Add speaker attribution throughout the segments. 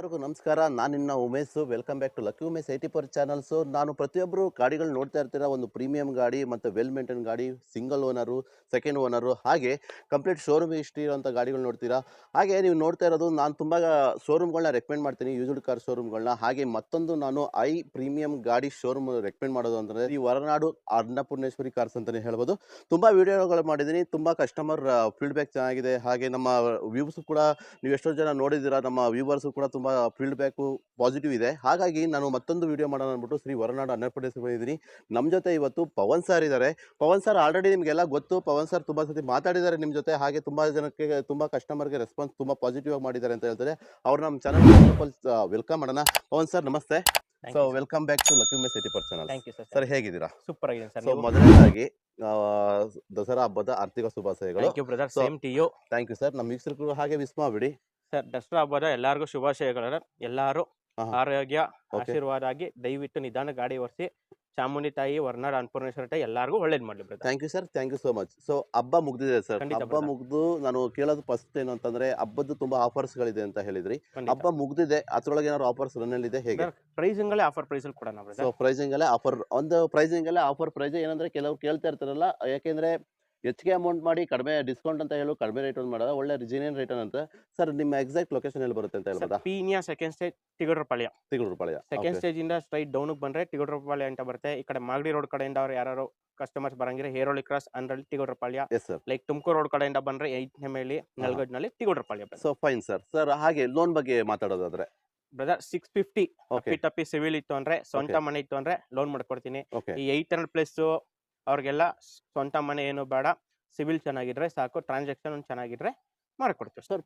Speaker 1: ಎಲ್ಲರಿಗೂ ನಮಸ್ಕಾರ. ನಾನು ನಿನ್ನ Umesh. Welcome back to lucky Umesh 84 channels. ನಾನು ಪ್ರತಿಯೊಬ್ಬರು ಗಾಡಿಗಳು ನೋಡ್ತಾ ಇರ್ತೀರ. ಒಂದು ಪ್ರೀಮಿಯಂ ಗಾಡಿ ಮತ್ತು ವೆಲ್ ಮೇಂಟೈನ್ ಗಾಡಿ, ಸಿಂಗಲ್ ಓನರು, ಸೆಕೆಂಡ್ ಓನರು, ಹಾಗೆ ಕಂಪ್ಲೀಟ್ ಶೋರೂಮ್ ಹಿಸ್ಟ್ರಿ ಇರೋಂಥ ಗಾಡಿಗಳು ನೋಡ್ತೀರಾ. ಹಾಗೆ ನೀವು ನೋಡ್ತಾ ಇರೋದು, ನಾನು ತುಂಬ ಶೋರೂಮ್ಗಳನ್ನ ರೆಕಮೆಂಡ್ ಮಾಡ್ತೀನಿ, ಯೂಸ್ಡ್ ಕಾರ್ ಶೋರೂಮ್ಗಳನ್ನ. ಹಾಗೆ ಮತ್ತೊಂದು ನಾನು ಪ್ರೀಮಿಯಂ ಗಾಡಿ ಶೋರೂಮ್ ರೆಕಮೆಂಡ್ ಮಾಡೋದು ಅಂತಂದರೆ ಈ ಹೊರನಾಡು ಅನ್ನಪೂರ್ಣೇಶ್ವರಿ ಕಾರ್ಸ್ ಅಂತಲೇ ಹೇಳ್ಬೋದು. ತುಂಬ ವೀಡಿಯೋಗಳು ಮಾಡಿದ್ದೀನಿ, ತುಂಬ ಕಸ್ಟಮರ್ ಫೀಡ್ಬ್ಯಾಕ್ ಚೆನ್ನಾಗಿದೆ. ಹಾಗೆ ನಮ್ಮ ವ್ಯೂಸ್ ಕೂಡ ನೀವು ಎಷ್ಟೋ ಜನ ನೋಡಿದ್ದೀರಾ, ನಮ್ಮ ವ್ಯೂವರ್ಸು ಕೂಡ ತುಂಬ ಫೀಡ್ಬ್ಯಾಕು ಪಾಸಿಟಿವ್ ಇದೆ. ಹಾಗಾಗಿ ನಾನು ಮತ್ತೊಂದು ವೀಡಿಯೋ ಮಾಡೋಣ ಅಂದ್ಬಿಟ್ಟು ಶ್ರೀ ಹೊರನಾಡು ಅನ್ನಪೂರ್ಣೇಶ್ವರಿ ಬಂದಿದ್ದೀನಿ. ನಮ್ಮ ಜೊತೆ ಇವತ್ತು ಪವನ್ ಸರ್ ಇದ್ದಾರೆ. ಪವನ್ ಸರ್ ಆಲ್ರೆಡಿ ನಿಮಗೆಲ್ಲ ಗೊತ್ತು. ಪವನ್ ಸರ್ ತುಂಬ ಸತಿ ಮಾತಾಡಿದ್ದಾರೆ ನಿಮ್ಮ ಜೊತೆ. ಹಾಗೆ ತುಂಬ ಜನಕ್ಕೆ, ತುಂಬ ಕಸ್ಟಮರ್ಗೆ ರೆಸ್ಪಾನ್ಸ್ ತುಂಬ ಪಾಸಿಟಿವ್ ಆಗಿ ಮಾಡಿದ್ದಾರೆ ಅಂತ ಹೇಳ್ತಾರೆ. ಅವ್ರು ನಮ್ಮ ಚಾನಲ್ ವೆಲ್ಕಮ್ ಮಾಡೋಣ. ಪವನ್ ಸರ್ ನಮಸ್ತೆ. So welcome back to lucky Umesh 84 channel.
Speaker 2: Thank you sir.
Speaker 1: Sir ಹೇಗಿದ್ದೀರಾ?
Speaker 2: ಸೂಪರ್ ಆಗಿದೆ ಸರ್.
Speaker 1: ಸೊ ಮೊದಲನೇದಾಗಿ ದಸರಾ ಹಬ್ಬದ ಆರ್ಥಿಕ ಶುಭಾಶಯಗಳು.
Speaker 2: Thank you brother, same to you.
Speaker 1: Thank you sir. ನಮ್ಮ ವೀಕ್ಷಕರು ಹಾಗೆ ವಿಸ್ ಮಾಡ್ಬಿಡಿ
Speaker 2: ಸರ್. ದಸರಾ ಹಬ್ಬದ ಎಲ್ಲರಿಗೂ ಶುಭಾಶಯಗಳು. ಎಲ್ಲರೂ ಆರೋಗ್ಯ ಆಶೀರ್ವಾದ ಆಗಿ ದಯವಿಟ್ಟು ನಿಧಾನ ಗಾಡಿ ಓಡಿಸಿ. ಚಾಮುಂಡಿ ತಾಯಿ, ಹೊರನಾಡು ಅನ್ನಪೂರ್ಣೇಶ್ವರಿ ತಾಯಿ ಎಲ್ಲರಿಗೂ ಒಳ್ಳೇದು ಮಾಡಲಿ brother.
Speaker 1: Thank you sir. Thank you so much. So ಹಬ್ಬ ಮುಗ್ದಿದೆ ಸರ್. ಹಬ್ಬ ಮುಗ್ದು ನಾನು ಕೇಳೋದು ಫಸ್ಟ್ ಏನು ಅಂತಂದ್ರೆ, ಹಬ್ಬದ್ದು ತುಂಬಾ ಆಫರ್ಸ್ಗಳಿದೆ ಅಂತ ಹೇಳಿದ್ರಿ. ಹಬ್ಬ ಮುಗ್ದಿದೆ, ಅದ್ರೊಳಗೆ ಏನಾದ್ರು ಆಫರ್ಸ್ ರನ್ ಇದೆ ಹೇಗೆ?
Speaker 2: ಪ್ರೈಸಿಂಗ್ ಅಲ್ಲೇ ಆಫರ್ ಪ್ರೈಸ್ ಕೊಡೋಣ ಬ್ರದರ್.
Speaker 1: ಸೊ ಪ್ರೈಸಿಂಗ್ ಅಲ್ಲೇ ಆಫರ್, ಒಂದು ಪ್ರೈಸಿಂಗ್ ಅಲ್ಲೇ ಆಫರ್ ಪ್ರೈಸ್. ಏನಂದ್ರೆ ಕೆಲವರು ಕೇಳ್ತಾ ಇರ್ತಾರಲ್ಲ, ಯಾಕೆಂದ್ರೆ ಹೆಚ್ಚಿಗೆ ಅಮೌಂಟ್ ಮಾಡಿ ಕಡಿಮೆ ಡಿಸ್ಕೌಂಟ್ ಅಂತ ಹೇಳು, ಕಡಿಮೆ ರೇಟ್ ಒಂದು ಮಾಡೋದು ಒಳ್ಳೆ ರಿಜಿನಿಯನ್ ರೇಟ್ ಅಂತ. ಸರ್ ನಿಮ್ಮ ಎಕ್ಸಾಕ್ಟ್ ಲೊಕೇಶನ್ ಎಲ್ಲಿ ಬರುತ್ತೆ ಅಂತ ಹೇಳ್ಬೋದಾ?
Speaker 2: Peenya second stage Thigalarapalya. Second stage ಇಂದ ಸ್ಟ್ರೈಟ್ ಡೌನ್ ಬಂದ್ರೆ ತಿಗೋಡ್ರಪಾಳ್ಯ ಅಂತ ಬರುತ್ತೆ. ಈ ಕಡೆ ಮಾಗಡಿ ರೋಡ್ ಕಡೆಯಿಂದ ಅವ್ರು ಯಾರು ಕಸ್ಟಮರ್ಸ್ ಬರಂಗಿದ್ರೆ ಹೇರೋಳಿ ಕ್ರಾಸ್ ಅಂದ್ರಲ್ಲಿ ತಿಗೋಡ್ರಪಾಳ್ಯ. ಲೈಕ್ ತುಮಕೂರು ರೋಡ್ ಕಡೆಯಿಂದ ಬಂದ್ರೆ 8ನೇ ಮೈಲಿ ನಲ್ಗಡ್ನಲ್ಲಿ Thigalarapalya.
Speaker 1: So fine sir. Sir ಹಾಗೆ ಲೋನ್ ಬಗ್ಗೆ ಮಾತಾಡೋದಾದ್ರೆ
Speaker 2: ಬ್ರದರ್ 650 ತಪ್ಪಿ ಸಿವಿಲ್ ಇತ್ತು ಅಂದ್ರೆ, ಸ್ವಂತ ಮನೆ ಇತ್ತು ಅಂದ್ರೆ ಲೋನ್ ಮಾಡ್ಕೊಡ್ತೀನಿ. ಈ 800+ ಅವ್ರಿಗೆಲ್ಲ ಸ್ವಂತ ಮನೆ ಏನು ಬೇಡ, ಸಿವಿಲ್ ಚೆನ್ನಾಗಿದ್ರೆ ಸಾಕು, ಟ್ರಾನ್ಸಾಕ್ಷನ್ ಚೆನ್ನಾಗಿದ್ರೆ ಮಾಡ್ಕೊಡ್ತೀವಿ
Speaker 1: sir.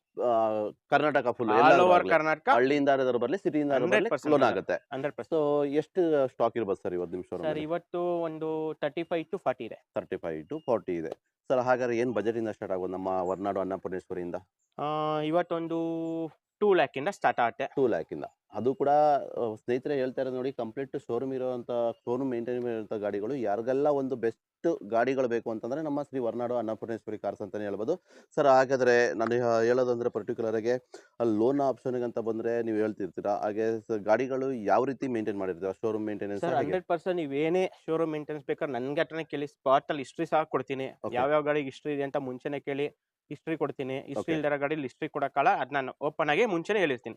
Speaker 1: Karnataka full,
Speaker 2: all over Karnataka,
Speaker 1: ಹಳ್ಳಿಯಿಂದ ಬರಲಿ, ಸಿಟಿಯಿಂದ ಲೋನ್ ಆಗುತ್ತೆ
Speaker 2: 100%.
Speaker 1: ಸೊ ಎಷ್ಟು ಸ್ಟಾಕ್ ಇರ್ಬೋದು ಸರ್ ಇವತ್ತು ನಿಮ್ಮ ಶೋರೂಮ್?
Speaker 2: ಸರ್ ಇವತ್ತು ಒಂದು 35 to 40 ಇದೆ.
Speaker 1: 35 to 40 ಇದೆ ಸರ್. ಹಾಗಾದ್ರೆ ಏನು ಬಜೆಟ್ ಇಂದ ಸ್ಟಾರ್ಟ್ ಆಗೋದು ನಮ್ಮ ಹೊರನಾಡು ಅನ್ನಪೂರ್ಣೇಶ್ವರಿಯಿಂದ?
Speaker 2: ಇವತ್ತೊಂದು 2 lakh ಇಂದ ಸ್ಟಾರ್ಟ್ ಆಗುತ್ತೆ.
Speaker 1: 2 lakh ಇಂದ. ಅದು ಕೂಡ ಸ್ನೇಹಿತರೆ ಹೇಳ್ತಾ ಇರೋದು ನೋಡಿ, ಕಂಪ್ಲೀಟ್ ಶೋರೂಮ್ ಇರೋಂಥ, ಶೋರೂಮ್ ಮೇಂಟೈನ್ ಇರೋಂಥ ಗಾಡಿಗಳು. ಯಾರಿಗೆಲ್ಲ ಒಂದು ಬೆಸ್ಟ್ ಗಾಡಿಗಳು ಬೇಕು ಅಂತಂದ್ರೆ ನಮ್ಮ ಶ್ರೀ ಹೊರನಾಡು ಅನ್ನಪೂರ್ಣೇಶ್ವರಿ ಕಾರ್ಸ್ ಅಂತಾನೆ ಹೇಳ್ಬೋದು ಸರ್. ಹಾಗಾದ್ರೆ ನಾನು ಹೇಳೋದಂದ್ರೆ ಪರ್ಟಿಕ್ಯುಲರ್ ಆಗಿ ಲೋನ್ ಆಪ್ಷನ್ ಅಂತ ಬಂದ್ರೆ ನೀವು ಹೇಳ್ತಿರ್ತೀರಾ. ಹಾಗೆ ಗಾಡಿಗಳು ಯಾವ ರೀತಿ ಮೇಂಟೈನ್ ಮಾಡಿರ್ತೀರಾ ಶೋರೂಮ್ ಮೇಂಟೆನೆನ್ಸ್?
Speaker 2: 100% ನೀವು ಏನೇ ಶೋರೂಮ್ ಮೇಂಟೆನೆನ್ಸ್ ಬೇಕಾದ್ರೆ ನನ್ಗೆ ಹತ್ರನೇ ಕೇಳಿ, ಸ್ಪಾಟ್ ಅಲ್ಲಿ ಹಿಸ್ಟ್ರಿ ಸಹ ಕೊಡ್ತೀನಿ. ಯಾವ್ಯಾವ ಗಾಡಿಗೆ ಹಿಸ್ಟ್ರಿ ಇದೆ ಅಂತ ಮುಂಚೆನೆ ಕೇಳಿ ಹಿಸ್ಟ್ರಿ ಕೊಡ್ತೀನಿ. ಹಿಸ್ಟ್ರಿ ಇಲ್ದಿರೋ ಗಾಡಿ ಹಿಸ್ಟ್ರಿ ಕೊಡಕ್ಕಲ್ಲ, ಅದ್ ನಾನು ಓಪನ್ ಆಗಿ ಮುಂಚೆನೆ ಹೇಳಿರ್ತೀನಿ.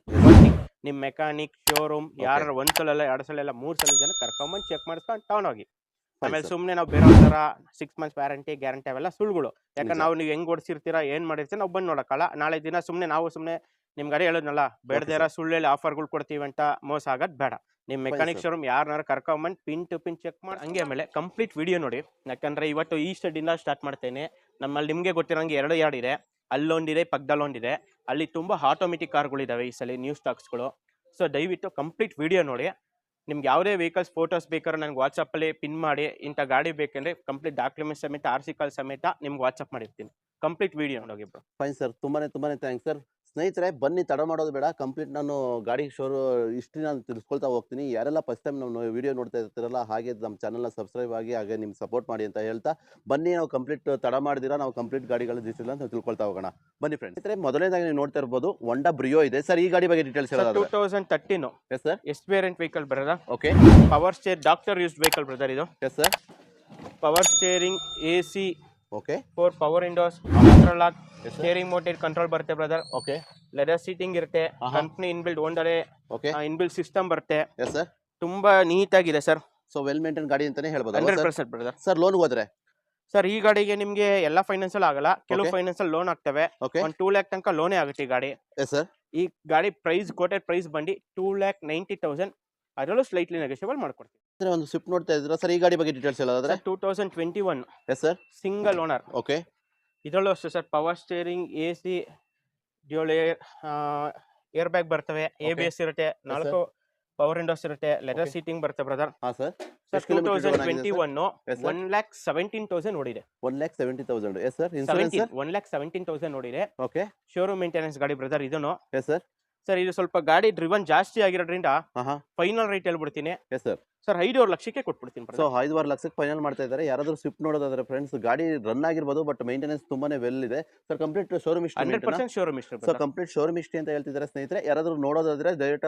Speaker 2: ನಿಮ್ ಮೆಕ್ಯಾನಿಕ್, ಶೋರೂಮ್ ಯಾರು ಒಂದ್ಸಲ ಅಲ್ಲ, 2 ಸಲ ಇಲ್ಲ, 3 ಸಲ ಜನ ಕರ್ಕೊಂಬಂದು ಚೆಕ್ ಮಾಡಿಸ್ಕೊಂಡು ಟೌನ್ ಹೋಗಿ. ಆಮೇಲೆ ಸುಮ್ನೆ ನಾವು ಬೇರೆ ತರ 6 months ವ್ಯಾರಂಟಿ ಗ್ಯಾರಂಟಿ ಅವೆಲ್ಲ ಸುಳ್ಳುಗಳು. ಯಾಕಂದ್ರೆ ನೀವು ಹೆಂಗ್ ಓಡಿಸಿರ್ತೀರಾ, ಏನ್ ಮಾಡಿರ್ತೀರ ನಾವು ಬಂದ್ ನೋಡಕ್ಕಲ್ಲ. ನಾಳೆ ದಿನ ಸುಮ್ನೆ ನಿಮ್ ಗಾಡಿ ಹೇಳೋದ್ನಲ್ಲ, ಬೇಡದೇರ ಸುಳ್ಳು ಆಫರ್ಗಳು ಕೊಡ್ತೀವಿ ಅಂತ ಮೋಸ ಆಗೋದ್ ಬೇಡ. ನಿಮ್ ಮೆಕ್ಯಾನಿಕ್ ಶೋರೂಮ್ ಯಾರನ್ನಾರು ಕರ್ಕೊಂಬಂದ್ ಪಿನ್ ಟು ಪಿನ್ ಚೆಕ್ ಮಾಡಿ ಹಂಗೆ. ಆಮೇಲೆ ಕಂಪ್ಲೀಟ್ ವಿಡಿಯೋ ನೋಡಿ, ಯಾಕಂದ್ರೆ ಇವತ್ತು ಈ ಸ್ಟೆಡ್ ಇಂದ ಸ್ಟಾರ್ಟ್ ಮಾಡ್ತೇನೆ. ನಮ್ಮಲ್ಲಿ ನಿಮ್ಗೆ ಗೊತ್ತಿರೋಂಗೆ 2 ಯಾರ್ಡ್ ಇದೆ, ಅಲ್ಲೊಂದಿದೆ, ಪಕ್ಕದಲ್ಲೊಂದಿದೆ. ಅಲ್ಲಿ ತುಂಬಾ ಆಟೋಮೆಟಿಕ್ ಕಾರ್ಗಳಿದಾವೆ ಈ ಸಲ, ನ್ಯೂ ಸ್ಟಾಕ್ಸ್ಗಳು. ಸೊ ದಯವಿಟ್ಟು ಕಂಪ್ಲೀಟ್ ವಿಡಿಯೋ ನೋಡಿ. ನಿಮ್ಗೆ ಯಾವುದೇ ವೆಹಿಕಲ್ಸ್ ಫೋಟೋಸ್ ಬೇಕಾದ್ರೆ ನನಗೆ ವಾಟ್ಸಪ್ಪಲ್ಲಿ ಪಿನ್ ಮಾಡಿ, ಇಂಥ ಗಾಡಿ ಬೇಕಂದ್ರೆ ಕಂಪ್ಲೀಟ್ ಡಾಕ್ಯುಮೆಂಟ್ಸ್ ಸಮೇತ, RC ಕಾರ್ಡ್ ಸಮೇತ ನಿಮ್ಗೆ ವಾಟ್ಸಪ್ ಮಾಡಿರ್ತೀನಿ. ಕಂಪ್ಲೀಟ್ ವಿಡಿಯೋ ನೋಡೋಗಿ ಬ್ರೋ.
Speaker 1: Fine sir. ತುಂಬಾನೇ ಥ್ಯಾಂಕ್ಸ್ ಸರ್. ಸ್ನೇಹಿತರೆ ಬನ್ನಿ, ತಡ ಮಾಡೋದು ಬೇಡ. ಕಂಪ್ಲೀಟ್ ನಾನು ಗಾಡಿ ಹಿಸ್ಟ್ರಿ ನಾನು ತಿಳಿಸ್ಕೊಳ್ತಾ ಹೋಗ್ತೀನಿ. ಯಾರೆಲ್ಲ ಫಸ್ಟ್ ಟೈಮ್ ನಾವು ವಿಡಿಯೋ ನೋಡ್ತಾ ಇರ್ತೀರಲ್ಲ, ಹಾಗೆ ನಮ್ಮ ಚಾನಲ್ನ ಸಬ್ಸ್ಕ್ರೈಬ್ ಆಗಿ, ಹಾಗೆ ನಿಮ್ಗೆ ಸಪೋರ್ಟ್ ಮಾಡಿ ಅಂತ ಹೇಳ್ತಾ ಬನ್ನಿ. ನಾವು ಕಂಪ್ಲೀಟ್ ತಡ ಮಾಡಿದಿರಾ, ನಾವು ಕಂಪ್ಲೀಟ್ ಗಾಡಿಗಳ ಡೀಟೇಲ್ ಅಂತ ತಿಳ್ಕೊಳ್ತಾ ಹೋಗೋಣ. ಬನ್ನಿ ಫ್ರೆಂಡ್ಸ್. ಸ್ನೇಹಿತರೆ ಮೊದಲನೇದಾಗಿ ನೀವು ನೋಡ್ತಾ ಇರ್ಬೋದು, ಹೊಂಡಾ ಬ್ರಿಯೋ ಇದೆ ಸರ್. ಈ ಗಾಡಿ ಬಗ್ಗೆ ಡೀಟೇಲ್ಸ್ ಹೇಳೋದಾದ್ರೆ
Speaker 2: 2013
Speaker 1: yes sir.
Speaker 2: S variant vehicle brother.
Speaker 1: Okay.
Speaker 2: Power steer doctor used vehicle brother ಇದು.
Speaker 1: Yes sir.
Speaker 2: Power steering, AC,
Speaker 1: okay,
Speaker 2: 4 power windows, control lock, steering motor control ಬರುತ್ತೆ ಬ್ರದರ್.
Speaker 1: ಓಕೆ.
Speaker 2: ಲೆದರ್ ಸೀಟಿಂಗ್ ಇರುತ್ತೆ, company inbuilt ಓಂಡರೆ inbuilt system ಬರುತ್ತೆ.
Speaker 1: Yes sir.
Speaker 2: ತುಂಬಾ ನೀಟಾಗಿದೆ sir.
Speaker 1: So well maintain ಗಾಡಿ ಅಂತಾನೆ ಹೇಳ್ಬೋದು
Speaker 2: 100% ಬ್ರದರ್.
Speaker 1: ಸರ್ ಲೋನ್ ಹೋದ್ರೆ
Speaker 2: ಸರ್ ಈ ಗಾಡಿಗೆ ನಿಮ್ಗೆ ಎಲ್ಲ ಫೈನಾನ್ಸಲ್ ಆಗಲ್ಲ, ಕೆಲವು ಫೈನಾನ್ಸಲ್ ಲೋನ್ ಆಗ್ತವೆ. ಒಂದು 2 lakh ತನಕ ಲೋನೇ ಆಗುತ್ತೆ ಈ ಗಾಡಿ.
Speaker 1: Yes sir. ಈ
Speaker 2: ಗಾಡಿ ಪ್ರೈಸ್, ಕೋಟೆಡ್ ಪ್ರೈಸ್ ಬಂದು 2,90,000. ಅದರಲ್ಲೂ ಸ್ಲೈಟ್ಲಿ ನೆಗೋಷಿಯಬಲ್ ಮಾಡ್ಕೊಡ್ತೀವಿ.
Speaker 1: ಒಂದು ಸ್ವಿಫ್ಟ್ ನೋಡ್ತಾ ಇದ್ದೀರಾ ಸರ್. ಈ ಗಾಡಿ ಬಗ್ಗೆ ಡೀಟೇಲ್ಸ್ ಹೇಳೋದಾದ್ರೆ
Speaker 2: 2021
Speaker 1: yes sir.
Speaker 2: Single owner.
Speaker 1: Okay.
Speaker 2: ಇದರಲ್ಲೂ ಅಷ್ಟೇ sir, power steering, AC, dual air bag ಬರ್ತವೆ, ABS ಇರುತ್ತೆ, 4 ಪವರ್ ವಿಂಡೋಸ್ ಇರುತ್ತೆ, ಲೆದರ್ ಸೀಟಿಂಗ್ ಬರುತ್ತೆ ಬ್ರದರ್.
Speaker 1: ಹಾ ಸರ್.
Speaker 2: 2021 1,17,000 ಓಡಿದೆ.
Speaker 1: 1,70,000. Yes sir. ಇನ್ಶೂರೆನ್ಸ್
Speaker 2: 1,17,000 ಓಡಿದೆ.
Speaker 1: ಓಕೆ.
Speaker 2: ಶೋರೂಮ್ ಮೇಂಟೆನೆನ್ಸ್ ಗಾಡಿ ಬ್ರದರ್ ಇದನ್ನು.
Speaker 1: Yes sir.
Speaker 2: ಸರ್ ಇದು ಸ್ವಲ್ಪ ಗಾಡಿ ಡ್ರಿವನ್ ಜಾಸ್ತಿ ಆಗಿರೋದ್ರಿಂದ
Speaker 1: ಹಾ
Speaker 2: ಫೈನಲ್ ರೇಟ್ ಹೇಳ್ಬಿಡ್ತೀನಿ
Speaker 1: ಎಸ್ ಸರ್.
Speaker 2: ಸರ್ 5.5 ಲಕ್ಷಕ್ಕೆ ಕೊಟ್ಬಿಡ್ತೀನಿ
Speaker 1: ಸೊ 5.5 ಲಕ್ಷಕ್ಕೆ ಫೈನಲ್ ಮಾಡ್ತಾ ಇದ್ದಾರೆ. ಯಾರಾದ್ರೂ ಸ್ವಿಫ್ಟ್ ನೋಡೋದಾದ್ರೆ ಫ್ರೆಂಡ್ಸ್, ಗಾಡಿ ರನ್ ಆಗಿರ್ಬೋದು, ಬಟ್ ಮೇಂಟೆನೆನ್ಸ್ ತುಂಬಾನೇ ವೆಲ್ ಇದೆ sir. Complete showroom history,
Speaker 2: 100% showroom ಇಷ್ಟ
Speaker 1: ಸೊ ಕಂಪ್ಲೀಟ್ ಶೋರೂಮ್ ಹಿಸ್ಟ್ರಿ ಅಂತ ಹೇಳ್ತಿದ್ದಾರೆ ಸ್ನೇಹಿತರೆ. ಯಾರಾದ್ರೂ ನೋಡೋದಾದ್ರೆ ಡೈರೆಕ್ಟ್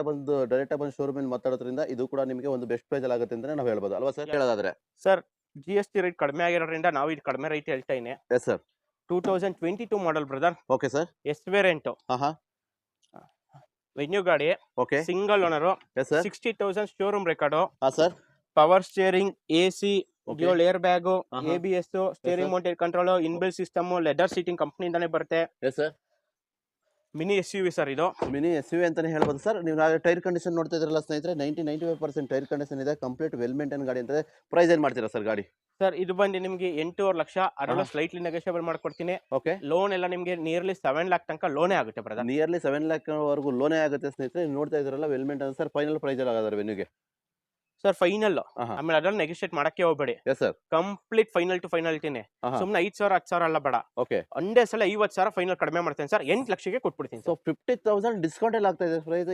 Speaker 1: ಬಂದು ಶೋರೂಮ್ ಅಲ್ಲಿ ಮಾತಾಡೋದ್ರಿಂದ ಇದು ಕೂಡ ನಿಮಗೆ ಒಂದು ಬೆಸ್ಟ್ ಪ್ರೈಸ್ ಅಲ್ಲಿ ಆಗುತ್ತೆ ಅಂತ ನಾವು ಹೇಳ್ಬೋದು ಅಲ್ವಾ ಸರ್? ಹೇಳೋದಾದ್ರೆ
Speaker 2: ಸರ್ GST ರೇಟ್ ಕಡಿಮೆ ಆಗಿರೋದ್ರಿಂದ ನಾವು ಇದು ಕಡಿಮೆ ರೇಟ್ ಹೇಳ್ತಾ ಇದ್ದೀನಿ.
Speaker 1: Yes sir.
Speaker 2: 2022 model brother,
Speaker 1: okay sir.
Speaker 2: S variant,
Speaker 1: ಹಾ
Speaker 2: ವೆನ್ಯೂ ಗಾಡಿ,
Speaker 1: okay
Speaker 2: single owner,
Speaker 1: yes sir.
Speaker 2: 60,000 showroom record,
Speaker 1: ಹಾ sir.
Speaker 2: Power steering, AC,
Speaker 1: Okay.
Speaker 2: Dual air bag,
Speaker 1: Uh-huh.
Speaker 2: ABS, steering mounted control, inbuilt system, leather seating ಕಂಪ್ನಿಯಿಂದಾನೇ ಬರುತ್ತೆ.
Speaker 1: Yes sir.
Speaker 2: Mini SUV sir ಇದು.
Speaker 1: Mini SUV ಅಂತಾನೆ ಹೇಳ್ಬೋದು sir. ನೀವು tyre condition ನೋಡ್ತಾ ಇದ್ರಲ್ಲ ಸ್ನೇಹಿತರೆ, 95% ಟೈರ್ ಕಂಡೀಷನ್ ಇದೆ. ಕಂಪ್ಲೀಟ್ ವೆಲ್ ಮೇಂಟೈನ್ ಗಾಡಿ ಅಂತ. ಪ್ರೈಸ್ ಏನ್ ಮಾಡ್ತೀರಾ ಸರ್ ಗಾಡಿ?
Speaker 2: ಸರ್ ಇದು ಬಂದು ನಿಮಗೆ 8.5 ಲಕ್ಷ, ಅದರಲ್ಲೂ ಸ್ಲೈಟ್ಲಿ ನೆಗೋಷಿಯಬಲ್ ಮಾಡ್ಕೊಡ್ತೀನಿ.
Speaker 1: ಓಕೆ.
Speaker 2: ಲೋನ್ ಎಲ್ಲ ನಿಮಗೆ ನಿಯರ್ಲಿ 7 lakh ತನಕ ಲೋನೇ ಆಗುತ್ತೆ ಬ್ರದರ್.
Speaker 1: ನಿಯರ್ಲಿ 7 lakh ವರೆಗೂ ಲೋನೇ ಆಗುತ್ತೆ ಸ್ನೇಹಿತರೆ. ನೀವು ನೋಡ್ತಾ ಇದ್ರಲ್ಲ well maintain sir. Final price ಎಲ್ಲ ಆಗೋದ್ರೆ ವೆನ್ಯೂಗೆ
Speaker 2: ಸರ್ ಫೈನಲ್, ಆಮೇಲೆ ಅದನ್ನ ನೆಗೋಷಿಯೇಟ್ ಮಾಡಕ್ಕೆ ಹೋಗ್ಬೇಡಿ.
Speaker 1: Yes sir.
Speaker 2: Complete final to final ಇರ್ತೀನಿ. ಸುಮ್ಮನೆ 5,000 10,000 ಅಲ್ಲ ಬೇಡ.
Speaker 1: ಓಕೆ.
Speaker 2: ಒಂದೇ ಸಲ 50,000 ಫೈನಲ್ ಕಡಿಮೆ ಮಾಡ್ತೇನೆ ಸರ್. 8 ಲಕ್ಷಕ್ಕೆ ಕೊಟ್ಬಿಡ್ತೀನಿ.
Speaker 1: ಸೊ 50,000 ಡಿಸ್ಕೌಂಟ್ ಎಲ್ಲ ಆಗ್ತಾ ಇದೆ ಪ್ರೈಸ್.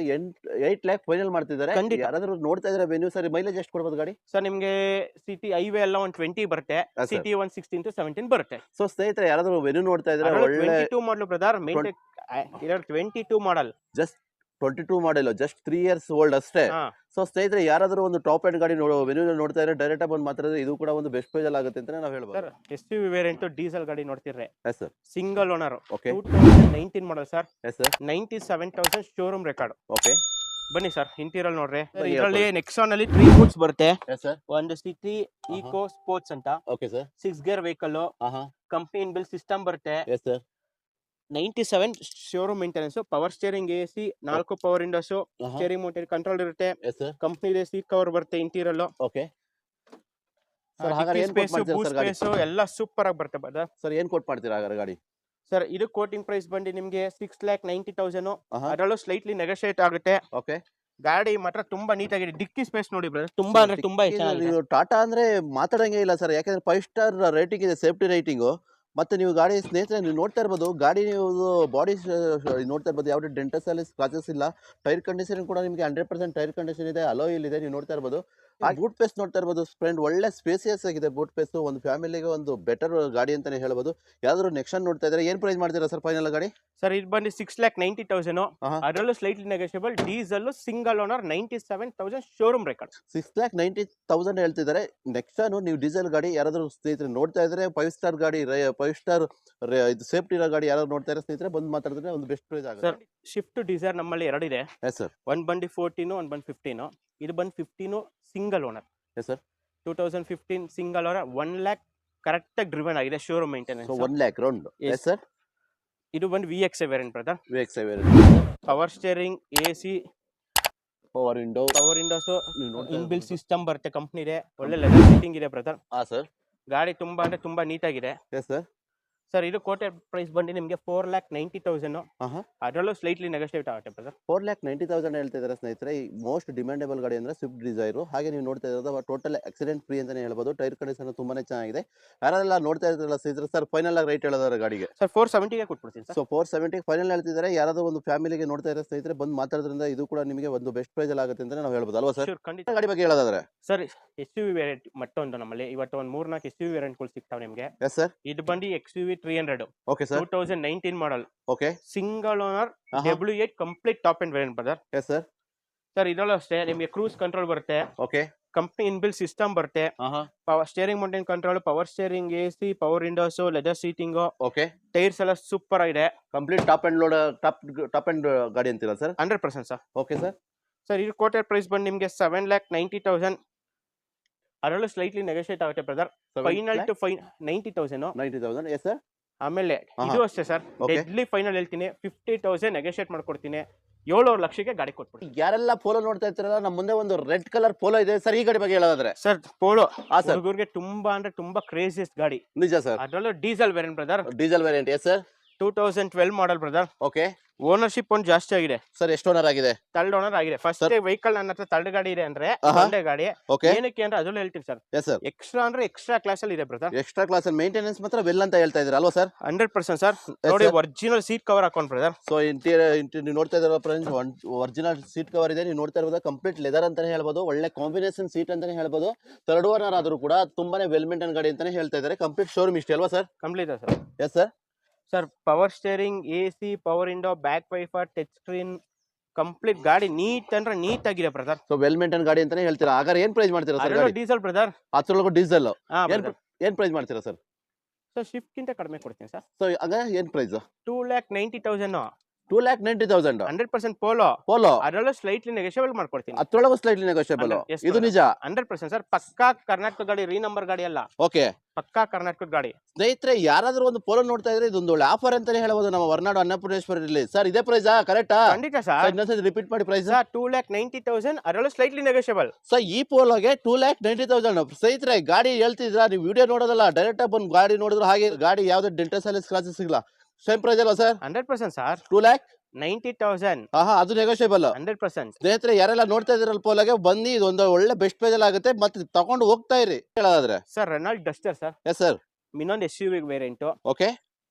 Speaker 1: 8 lakh ಫೈನಲ್ ಮಾಡ್ತಿದ್ದಾರೆ.
Speaker 2: ಖಂಡಿತ.
Speaker 1: ಯಾರಾದ್ರೂ ನೋಡ್ತಾ ಇದ್ರೆ ವೆನ್ಯೂ ಸರ್, ಮೈಲೇಜ್ ಎಷ್ಟು ಕೊಡ್ಬೋದು ಗಾಡಿ?
Speaker 2: ಸರ್ ನಿಮ್ಗೆ ಸಿಟಿ ಹೈವೇ ಎಲ್ಲ 120 ಬರುತ್ತೆ,
Speaker 1: sir.
Speaker 2: ಸಿಟಿ 16 to 17 ಬರುತ್ತೆ.
Speaker 1: ಸೊ ಸ್ನೇಹಿತರೆ, ಯಾರಾದ್ರೂ ವೆನ್ಯೂ ನೋಡ್ತಾ ಇದ್ರೆ ಒಳ್ಳೆ
Speaker 2: 22 ಮಾಡಲ್ ಬ್ರದರ್, ಮೇಂಟೆನ್ 22 ಮಾಡಲ್,
Speaker 1: ಜಸ್ಟ್ 22 ಮಾಡಲ್, ಜಸ್ಟ್ 3 years ಓಲ್ಡ್ ಅಷ್ಟೇ. ಸೊ ಸ್ನೇಹಿತರೆ, ಯಾರಾದ್ರೂ ಒಂದು ಟಾಪ್ ಎಂಡ್ ಗಾಡಿ ವೆನ್ಯೂ ನೋಡ್ತಾ ಇದ್ರೆ ಡೈರೆಕ್ಟ್ ಆಗಿ ಬಂದು ಮಾತಾಡಿದ್ರೆ ಇದು ಕೂಡ ಒಂದು ಬೆಸ್ಟ್ ಪ್ರೈಸ್ ಅಲ್ಲಿ ಆಗುತ್ತೆ ಅಂತ ನಾವು ಹೇಳ್ಬೋದು.
Speaker 2: ಸರ್ SUV ವೇರಿಯಂಟ್ ಡೀಸೆಲ್ ಗಾಡಿ ನೋಡ್ತಿರ್ರೆ,
Speaker 1: yes sir.
Speaker 2: Single owner,
Speaker 1: okay.
Speaker 2: 2019 model sir.
Speaker 1: Yes sir.
Speaker 2: 97,000 showroom record.
Speaker 1: Okay.
Speaker 2: ಬನ್ನಿ ಸರ್ ಇಂಟೀರಿಯರ್ ನೋಡ್ರಿ.
Speaker 1: ಬನ್ನಿ,
Speaker 2: ಇದರಲ್ಲಿ ನೆಕ್ಸಾನ್ ಅಲ್ಲಿ 3 ಬೂಟ್ಸ್ ಬರುತ್ತೆ.
Speaker 1: Yes sir.
Speaker 2: ಒಂದು ಸಿಟಿ ಈಕೋ ಸ್ಪೋರ್ಟ್ಸ್ ಅಂತ,
Speaker 1: ಓಕೆ ಸರ್.
Speaker 2: 6 ಗೇರ್ ವೆಹಿಕಲ್,
Speaker 1: ಆಹಾ.
Speaker 2: ಕಂಪನಿ ಇನ್ ಬಿಲ್ ಸಿಸ್ಟಮ್ ಬರುತ್ತೆ.
Speaker 1: Yes sir.
Speaker 2: 97 showroom maintenance, power steering, AC, 4 power windows,
Speaker 1: ಆಹಾ.
Speaker 2: ಸ್ಟೇರಿಂಗ್ ಮೌಂಟೆಡ್ ಕಂಟ್ರೋಲ್ ಇರುತ್ತೆ.
Speaker 1: Yes sir.
Speaker 2: Company seat cover ಬರುತ್ತೆ interior.
Speaker 1: Okay sir. ಹಾಗಾದ್ರೆ ಏನು coat ಮಾಡ್ತೀರಾ sir ಗಾಡಿ?
Speaker 2: ಎಲ್ಲ ಸೂಪರ್ ಆಗಿ ಬರುತ್ತೆ ಬದ
Speaker 1: ಸರ್. ಏನು ಕೋಟ್ ಮಾಡ್ತೀರಾ ಹಾಗಾದ್ರೆ ಗಾಡಿ?
Speaker 2: ಸರ್ ಇದು ಕೋಟಿಂಗ್ ಪ್ರೈಸ್ ಬಂದು ನಿಮಗೆ 6,90,000,
Speaker 1: ಆಹಾ.
Speaker 2: ಅದರಲ್ಲೂ ಸ್ಲೈಟ್ಲಿ ನೆಗೋಷಿಯೇಟ್ ಆಗುತ್ತೆ.
Speaker 1: ಓಕೆ.
Speaker 2: ಗಾಡಿ ಮಾತ್ರ ತುಂಬಾ ನೀಟಾಗಿದೆ. ಡಿಕ್ಕಿ ಸ್ಪೇಸ್ ನೋಡಿ ಬ್ರದರ್, ತುಂಬಾ ಅಂದ್ರೆ ತುಂಬಾ ಚೆನ್ನಾಗಿದೆ.
Speaker 1: ನೀವು ಟಾಟಾ ಅಂದ್ರೆ ಮಾತಾಡಂಗೆ ಇಲ್ಲ ಸರ್, ಯಾಕಂದ್ರೆ 5 ಸ್ಟಾರ್ ರೇಟಿಂಗ್ ಇದೆ, ಸೇಫ್ಟಿ ರೇಟಿಂಗು. ಮತ್ತೆ ನೀವು ಗಾಡಿ ಸ್ನೇಹಿತರೆ ನೀವು ನೋಡ್ತಾ ಇರ್ಬೋದು, ಗಾಡಿ ನೀವು ಬಾಡಿ ನೋಡ್ತಾ ಇರ್ಬೋದು, ಯಾವುದೇ ಡೆಂಟಸ್ ಅಲ್ಲಿ ಸ್ಕ್ರಾಚಸ್ ಇಲ್ಲ. ಟೈರ್ ಕಂಡೀಷನ್ ಕೂಡ ನಿಮಗೆ 100% ಟೈರ್ ಕಂಡೀಷನ್ ಇದೆ, ಅಲೋಯಿಲ್ ಇದೆ. ನೀವು ನೋಡ್ತಾ ಇರ್ಬೋದು. ಆ ಬೂಟ್ ಪೇಸ್ ನೋಡ್ತಾ ಇರ್ಬೋದು ಫ್ರೆಂಡ್, ಒಳ್ಳೆ ಸ್ಪೇಸಿಯಸ್ ಆಗಿದೆ ಬೂಟ್ ಪೇಸ್. ಒಂದು ಫ್ಯಾಮಿಲಿಗೆ ಒಂದು ಬೆಟರ್ ಗಾಡಿ ಅಂತಾನೆ ಹೇಳ್ಬೋದು. ಯಾವ್ದಾದ್ರು ನೆಕ್ಷನ್ ನೋಡ್ತಾ ಇದ್ರೆ ಏನು ಪ್ರೈಸ್ ಮಾಡ್ತೀರಾ ಸರ್ ಫೈನಲ್ ಗಾಡಿ?
Speaker 2: ಸರ್ ಇದು ಬಂದು 6,90,000,
Speaker 1: ಆಹಾ.
Speaker 2: ಅದರಲ್ಲೂ slightly negotiable. Diesel single owner, 97,000 showroom record.
Speaker 1: 6,90,000 ಹೇಳ್ತಿದ್ದಾರೆ. ನೆಕ್ಸಾನ್ ನೀವು ಡೀಸೆಲ್ ಗಾಡಿ ಯಾರಾದ್ರೂ ಸ್ನೇಹಿತರೆ ನೋಡ್ತಾ ಇದ್ರೆ, 5 ಸ್ಟಾರ್ ಗಾಡಿ, 5 ಸ್ಟಾರ್ ಇದು ಸೇಫ್ಟಿ ಇರೋ ಗಾಡಿ ಯಾರು ನೋಡ್ತಾ ಇರೋ ಸ್ನೇಹಿತರೆ ಬಂದು ಮಾತಾಡಿದ್ರೆ ಒಂದು ಬೆಸ್ಟ್ ಪ್ರೈಸ್ ಆಗುತ್ತೆ.
Speaker 2: ಸರ್ ಶಿಫ್ಟ್ ಡಿಸೈರ್ ನಮ್ಮಲ್ಲಿ 2 ಇದೆ.
Speaker 1: Yes sir.
Speaker 2: ಒಂದು ಬಂದು 14, ಒಂದು ಬಂದು 15. ಇದು ಬಂದು 15 single owner.
Speaker 1: Yes sir.
Speaker 2: 2015 single owner, 1 lakh correct ಆಗಿ ಡ್ರಿವನ್ ಆಗಿದೆ, showroom maintenance.
Speaker 1: 1 lakh round.
Speaker 2: Yes.
Speaker 1: S sir.
Speaker 2: ಇದು ಬಂದು VXI variant brother.
Speaker 1: VXI
Speaker 2: power steering, AC,
Speaker 1: power window,
Speaker 2: power Windows,
Speaker 1: ನೀವು ನೋಡ್ತಾ
Speaker 2: ಇನ್ ಬಿಲ್
Speaker 1: ಇರ್ಬೋದು.
Speaker 2: ಸಿಸ್ಟಮ್ ಬರುತ್ತೆ, ಕಂಪ್ನಿ ಇದೆ. ಒಳ್ಳೆ ಲೆದರ್ ಸೀಟಿಂಗ್ ಇದೆ ಬ್ರದರ್.
Speaker 1: ಹಾ ಸರ್.
Speaker 2: ಗಾಡಿ ತುಂಬಾ ಅಂದ್ರೆ ತುಂಬಾ ನೀಟಾಗಿದೆ.
Speaker 1: Yes sir.
Speaker 2: ಸರ್ ಇದು ಕೋಟೆಡ್ ಪ್ರೈಸ್ ಬಂದು ನಿಮಗೆ 4,90,000,
Speaker 1: ಆಹಾ.
Speaker 2: ಅದರಲ್ಲೂ ಸ್ಲೈಟ್ಲಿ ನೆಗೋಷಿಯೇಟ್ ಆಗುತ್ತೆ ಬ್ರದರ್.
Speaker 1: 4,90,000 ಹೇಳ್ತಾ ಇದ್ದಾರೆ ಸ್ನೇಹಿತರೆ. ಈ ಮೋಸ್ಟ್ ಡಿಮ್ಯಾಂಡೇಬಲ್ ಗಾಡಿ ಅಂದ್ರೆ ಸ್ವಿಫ್ಟ್ ಡಿಸೈರು. ಹಾಗೆ ನೀವು ನೋಡ್ತಾ ಇರೋದು ಟೋಟಲ್ ಆಕ್ಸಿಡೆಂಟ್ ಫ್ರೀ ಅಂತಾನೆ ಹೇಳ್ಬೋದು. ಟೈರ್ ಕಂಡೀಷನ್ ತುಂಬಾನೇ ಚೆನ್ನಾಗಿದೆ. ಯಾರೆಲ್ಲ ನೋಡ್ತಾ ಇದ್ರಲ್ಲ ಸ್ನೇಹಿತರೆ, ಸರ್ ಫೈನಲ್ ಆಗಿ ರೈಟ್ ಹೇಳೋದಾರೆ ಗಾಡಿಗೆ?
Speaker 2: ಸರ್ 470ಗೆ ಕೊಟ್ಬಿಡ್ತೀನಿ ಸರ್.
Speaker 1: ಸೊ 470 ಫೈನಲ್ ಹೇಳ್ತಿದ್ದಾರೆ. ಯಾರಾದ್ರೂ ಒಂದು ಫ್ಯಾಮಿಲಿಗೆ ನೋಡ್ತಾ ಇರೋ ಸ್ನೇಹಿತರೆ ಬಂದು ಮಾತಾಡೋದ್ರಿಂದ ಇದು ಕೂಡ ನಿಮಗೆ ಒಂದು ಬೆಸ್ಟ್ ಪ್ರೈಸ್ ಅಲ್ಲಿ ಆಗುತ್ತೆ ಅಂತ ನಾವು ಹೇಳ್ಬೋದು ಅಲ್ವಾ ಸರ್?
Speaker 2: Sure, ಖಂಡಿತ.
Speaker 1: ಗಾಡಿ ಬಗ್ಗೆ ಹೇಳೋದಾದ್ರೆ
Speaker 2: ಸರ್ SUV ವೇರಿಯಂಟ್ ಮತ್ತೊಂದು ನಮ್ಮಲ್ಲಿ ಇವತ್ತು ಒಂದು 3-4 SUV ವೇರಿಯಂಟ್ಗಳು ಸಿಗ್ತಾವೆ ನಿಮಗೆ.
Speaker 1: S sir.
Speaker 2: ಇದು ಬಂದು XUV 300,
Speaker 1: ಓಕೆ ಸರ್.
Speaker 2: 2019 ಮಾಡಲ್,
Speaker 1: ಓಕೆ.
Speaker 2: ಸಿಂಗಲ್ ಓನರ್,
Speaker 1: ಆಹಾ.
Speaker 2: W8 complete top end variant brother.
Speaker 1: Yes sir.
Speaker 2: Sir ಇದರಲ್ಲೂ ಅಷ್ಟೇ ನಿಮಗೆ ಕ್ರೂಸ್ ಕಂಟ್ರೋಲ್ ಬರುತ್ತೆ,
Speaker 1: ಓಕೆ.
Speaker 2: ಕಂಪ್ನಿ ಇನ್ ಬಿಲ್ ಸಿಸ್ಟಮ್ ಬರುತ್ತೆ,
Speaker 1: ಆಹಾ.
Speaker 2: Power steering mountain control, power steering, AC, power Windows, leather seating,
Speaker 1: okay.
Speaker 2: Tyres ಎಲ್ಲ super ಆಗಿದೆ.
Speaker 1: Complete top and load, top and ಗಾಡಿ ಅಂತೀರಾ sir?
Speaker 2: 100% sir.
Speaker 1: Okay sir.
Speaker 2: Sir ಇದು quoted price ಬಂದು ನಿಮಗೆ 7,90,000, ಅದರಲ್ಲೂ ಸ್ಲೈಟ್ಲಿ ನೆಗೋಷಿಯೇಟ್ ಆಗುತ್ತೆ brother. Final to 90,000.
Speaker 1: 90,000. Yes sir.
Speaker 2: ಆಮೇಲೆ
Speaker 1: ಆಹಾ.
Speaker 2: ಇದು ಅಷ್ಟೇ ಸರ್,
Speaker 1: Okay.
Speaker 2: ಡೆಡ್ಲಿ ಫೈನಲ್ ಹೇಳ್ತೀನಿ, 50,000 ನೆಗೋಷಿಯೇಟ್ ಮಾಡ್ಕೊಡ್ತೀನಿ. 7 ಲಕ್ಷಕ್ಕೆ ಗಾಡಿ ಕೊಟ್ಬಿಡ್ತೀನಿ.
Speaker 1: ಯಾರೆಲ್ಲ ಪೋಲೋ ನೋಡ್ತಾ ಇರ್ತಾರಲ್ಲ, ನಮ್ಮ ಮುಂದೆ ಒಂದು ರೆಡ್ ಕಲರ್ ಪೋಲೋ ಇದೆ ಸರ್. ಈ ಗಾಡಿ ಬಗ್ಗೆ ಹೇಳೋದಾದ್ರೆ?
Speaker 2: ಸರ್ ಪೋಲೋ
Speaker 1: ಹಾ ಸರ್.
Speaker 2: ಹುಡುಗರಿಗೆ ತುಂಬಾ ಅಂದ್ರೆ ತುಂಬಾ ಕ್ರೇಜಿಯಸ್ಟ್ ಗಾಡಿ,
Speaker 1: ನಿಜ ಸರ್.
Speaker 2: ಅದರಲ್ಲೂ diesel variant brother.
Speaker 1: Diesel variant. Yes sir.
Speaker 2: 2012 ಮಾಡಲ್ ಬ್ರದರ್.
Speaker 1: ಓಕೆ
Speaker 2: ಓನರ್ಶಿಪ್ ಒಂದು ಜಾಸ್ತಿ ಆಗಿದೆ.
Speaker 1: ಸರ್ ಎಷ್ಟು ಓನರ್ ಆಗಿದೆ?
Speaker 2: ಥರ್ಡ್ ಓನರ್ ಆಗಿದೆ. ಫಸ್ಟ್ ವೆಹಿಕಲ್ ನನ್ನ ಹತ್ರ ಥರ್ಡ್ ಗಾಡಿ ಇದೆ ಅಂದ್ರೆ ಒಂದೇ ಗಾಡಿ.
Speaker 1: ಓಕೆ
Speaker 2: ಏನಕ್ಕೆ ಅಂದ್ರೆ ಅದನ್ನು ಹೇಳ್ತೀನಿ ಸರ್.
Speaker 1: Yes sir.
Speaker 2: ಎಕ್ಸ್ಟ್ರಾ ಅಂದ್ರೆ ಎಕ್ಸ್ಟ್ರಾ ಕ್ಲಾಸ್ ಅಲ್ಲಿ ಇದೆ ಬ್ರದರ್.
Speaker 1: ಎಕ್ಸ್ಟ್ರಾ ಕ್ಲಾಸ್ ಅಲ್ಲಿ ಮೇಂಟೆನೆನ್ಸ್ ಮಾತ್ರ ವೆಲ್ ಅಂತ ಹೇಳ್ತಾ ಇದ್ದೀರಾ ಅಲ್ವಾ ಸರ್?
Speaker 2: 100% ಸರ್. ನೋಡಿ ಒರಿಜಿನಲ್ ಸೀಟ್ ಕವರ್ ಹಾಕೊಂಡ್ ಬ್ರದರ್.
Speaker 1: ಸೊ ಇಂಟೀರಿಯರ್ ನೀವು ನೋಡ್ತಾ ಇದ್ದೀರಾ ಫ್ರೆಂಡ್ಸ್, ಒರಿಜಿನಲ್ ಸೀಟ್ ಕವರ್ ಇದೆ. ನೀವು ನೋಡ್ತಾ ಇರೋದು ಕಂಪ್ಲೀಟ್ ಲೆದರ್ ಅಂತಾನೆ ಹೇಳ್ಬೋದು. ಒಳ್ಳೆ ಕಾಂಬಿನೇಷನ್ ಸೀಟ್ ಅಂತಾನೆ ಹೇಳ್ಬೋದು. ಥರ್ಡ್ ಓನರ್ ಆದ್ರೂ ಕೂಡ ತುಂಬಾನೇ ವೆಲ್ ಮೇಂಟೈನ್ ಗಾಡಿ ಅಂತಾನೆ ಹೇಳ್ತಾ ಇದ್ದಾರೆ. ಕಂಪ್ಲೀಟ್ ಶೋರೂಮ್ ಇಷ್ಟೇ ಅಲ್ವಾ sir?
Speaker 2: Complete sir.
Speaker 1: Yes sir.
Speaker 2: Sir power steering, AC, power window, back wiper, touch screen, complete ಗಾಡಿ ನೀಟ್ ಅಂದ್ರೆ ನೀಟ್ ಆಗಿದೆ ಬ್ರದರ್.
Speaker 1: ಸೊ ವೆಲ್ ಮೇಂಟೈನ್ ಗಾಡಿ ಅಂತಾನೆ ಹೇಳ್ತೀರಾ. ಹಾಗಾದ್ರೆ ಏನ್ ಪ್ರೈಸ್ ಮಾಡ್ತೀರಾ ಸರ್ ಗಾಡಿ?
Speaker 2: Diesel brother.
Speaker 1: ಅದ್ರೊಳಗೂ ಡೀಸೆಲ್ ಏನ್ ಪ್ರೈಸ್ ಮಾಡ್ತೀರಾ ಸರ್?
Speaker 2: ಸರ್ ಶಿಫ್ಟ್ ಗಿಂತ ಕಡಿಮೆ ಕೊಡ್ತೀನಿ ಸರ್.
Speaker 1: ಸೊ ಆಗ ಏನ್ ಪ್ರೈಸ್?
Speaker 2: 2,90,000.
Speaker 1: 2,90,000.
Speaker 2: 100% ಪೋಲೋ. ಅದರಲ್ಲೂ ಸ್ಲೈಟ್ಲಿ ನೆಗೋಷಿಯಬಲ್ ಮಾಡ್ಕೊಡ್ತೀನಿ.
Speaker 1: ಅದ್ರೊಳಗೂ ಸ್ಲೈಟ್ಲಿ ನೆಗೋಷಿಯಬಲ್. ಇದು ನಿಜ.
Speaker 2: 100% ಸರ್. ಪಕ್ಕಾ ಕರ್ನಾಟಕ ಗಾಡಿ, ರೀನಂಬರ್ ಗಾಡಿ ಅಲ್ಲ.
Speaker 1: ಓಕೆ
Speaker 2: ಪಕ್ಕಾ ಕರ್ನಾಟಕದ ಗಾಡಿ.
Speaker 1: ಸ್ನೇಹಿತರೆ, ಯಾರಾದ್ರೂ ಒಂದು ಪೋಲೋ ನೋಡ್ತಾ ಇದ್ರೆ ಇದೊಂದು ಒಳ್ಳೆ ಆಫರ್ ಅಂತಾನೆ ಹೇಳ್ಬೋದು ನಮ್ಮ ಹೊರನಾಡು ಅನ್ನಪೂರ್ಣೇಶ್ವರಲ್ಲಿ. ಸರ್ ಇದೇ ಪ್ರೈಸಾ? ಕರೆಕ್ಟಾ?
Speaker 2: ಖಂಡಿತ ಸರ್.
Speaker 1: ಇನ್ನೊಂದ್ಸತಿ ರಿಪೀಟ್ ಮಾಡಿ ಪ್ರೈಸ್.
Speaker 2: 2,90,000 ಅದರಲ್ಲೂ ಸ್ಲೈಟ್ಲಿ ನೆಗೋಷಿಯಬಲ್.
Speaker 1: ಸರ್ ಈ ಪೋಲೋಗೆ 2,90,000. ಸ್ನೇಹಿತರೆ, ಗಾಡಿ ಹೇಳ್ತಿದ್ರ, ನೀವು ವಿಡಿಯೋ ನೋಡೋದಲ್ಲ, ಡೈರೆಕ್ಟ್ ಆಗಿ ಬಂದು ಗಾಡಿ ನೋಡಿದ್ರು ಹಾಗೆ ಗಾಡಿ ಯಾವ್ದು ಡೆಂಟಲ್ ಸರ್ವಿಸ್ ಕ್ಲಾಸಸ್ ಸಿಗಲ್ಲ. ಸೇಮ್ ಪ್ರೈಸ್ ಅಲ್ವಾ ಸರ್?
Speaker 2: 100% ಸರ್.
Speaker 1: 2,90,000. ಅದು ನೆಗೋಷಿಯಬಲ್.
Speaker 2: 100%.
Speaker 1: ಸ್ನೇಹಿತರೆ, ಯಾರೆಲ್ಲ ನೋಡ್ತಾ ಇದ್ರಲ್ಲ ಪೋಲೋಗೆ ಬನ್ನಿ, ಇದೊಂದು ಒಳ್ಳೆ ಬೆಸ್ಟ್ ಪ್ರೈಸ್ ಅಲ್ಲಿ ಆಗುತ್ತೆ. ಮತ್ತೆ ತಗೊಂಡು ಹೋಗ್ತಾ ಇರಿ. ಹೇಳೋದಾದ್ರೆ
Speaker 2: sir Renault Duster sir.
Speaker 1: Yes sir.
Speaker 2: ಇನ್ನೊಂದು SUV variant.
Speaker 1: Okay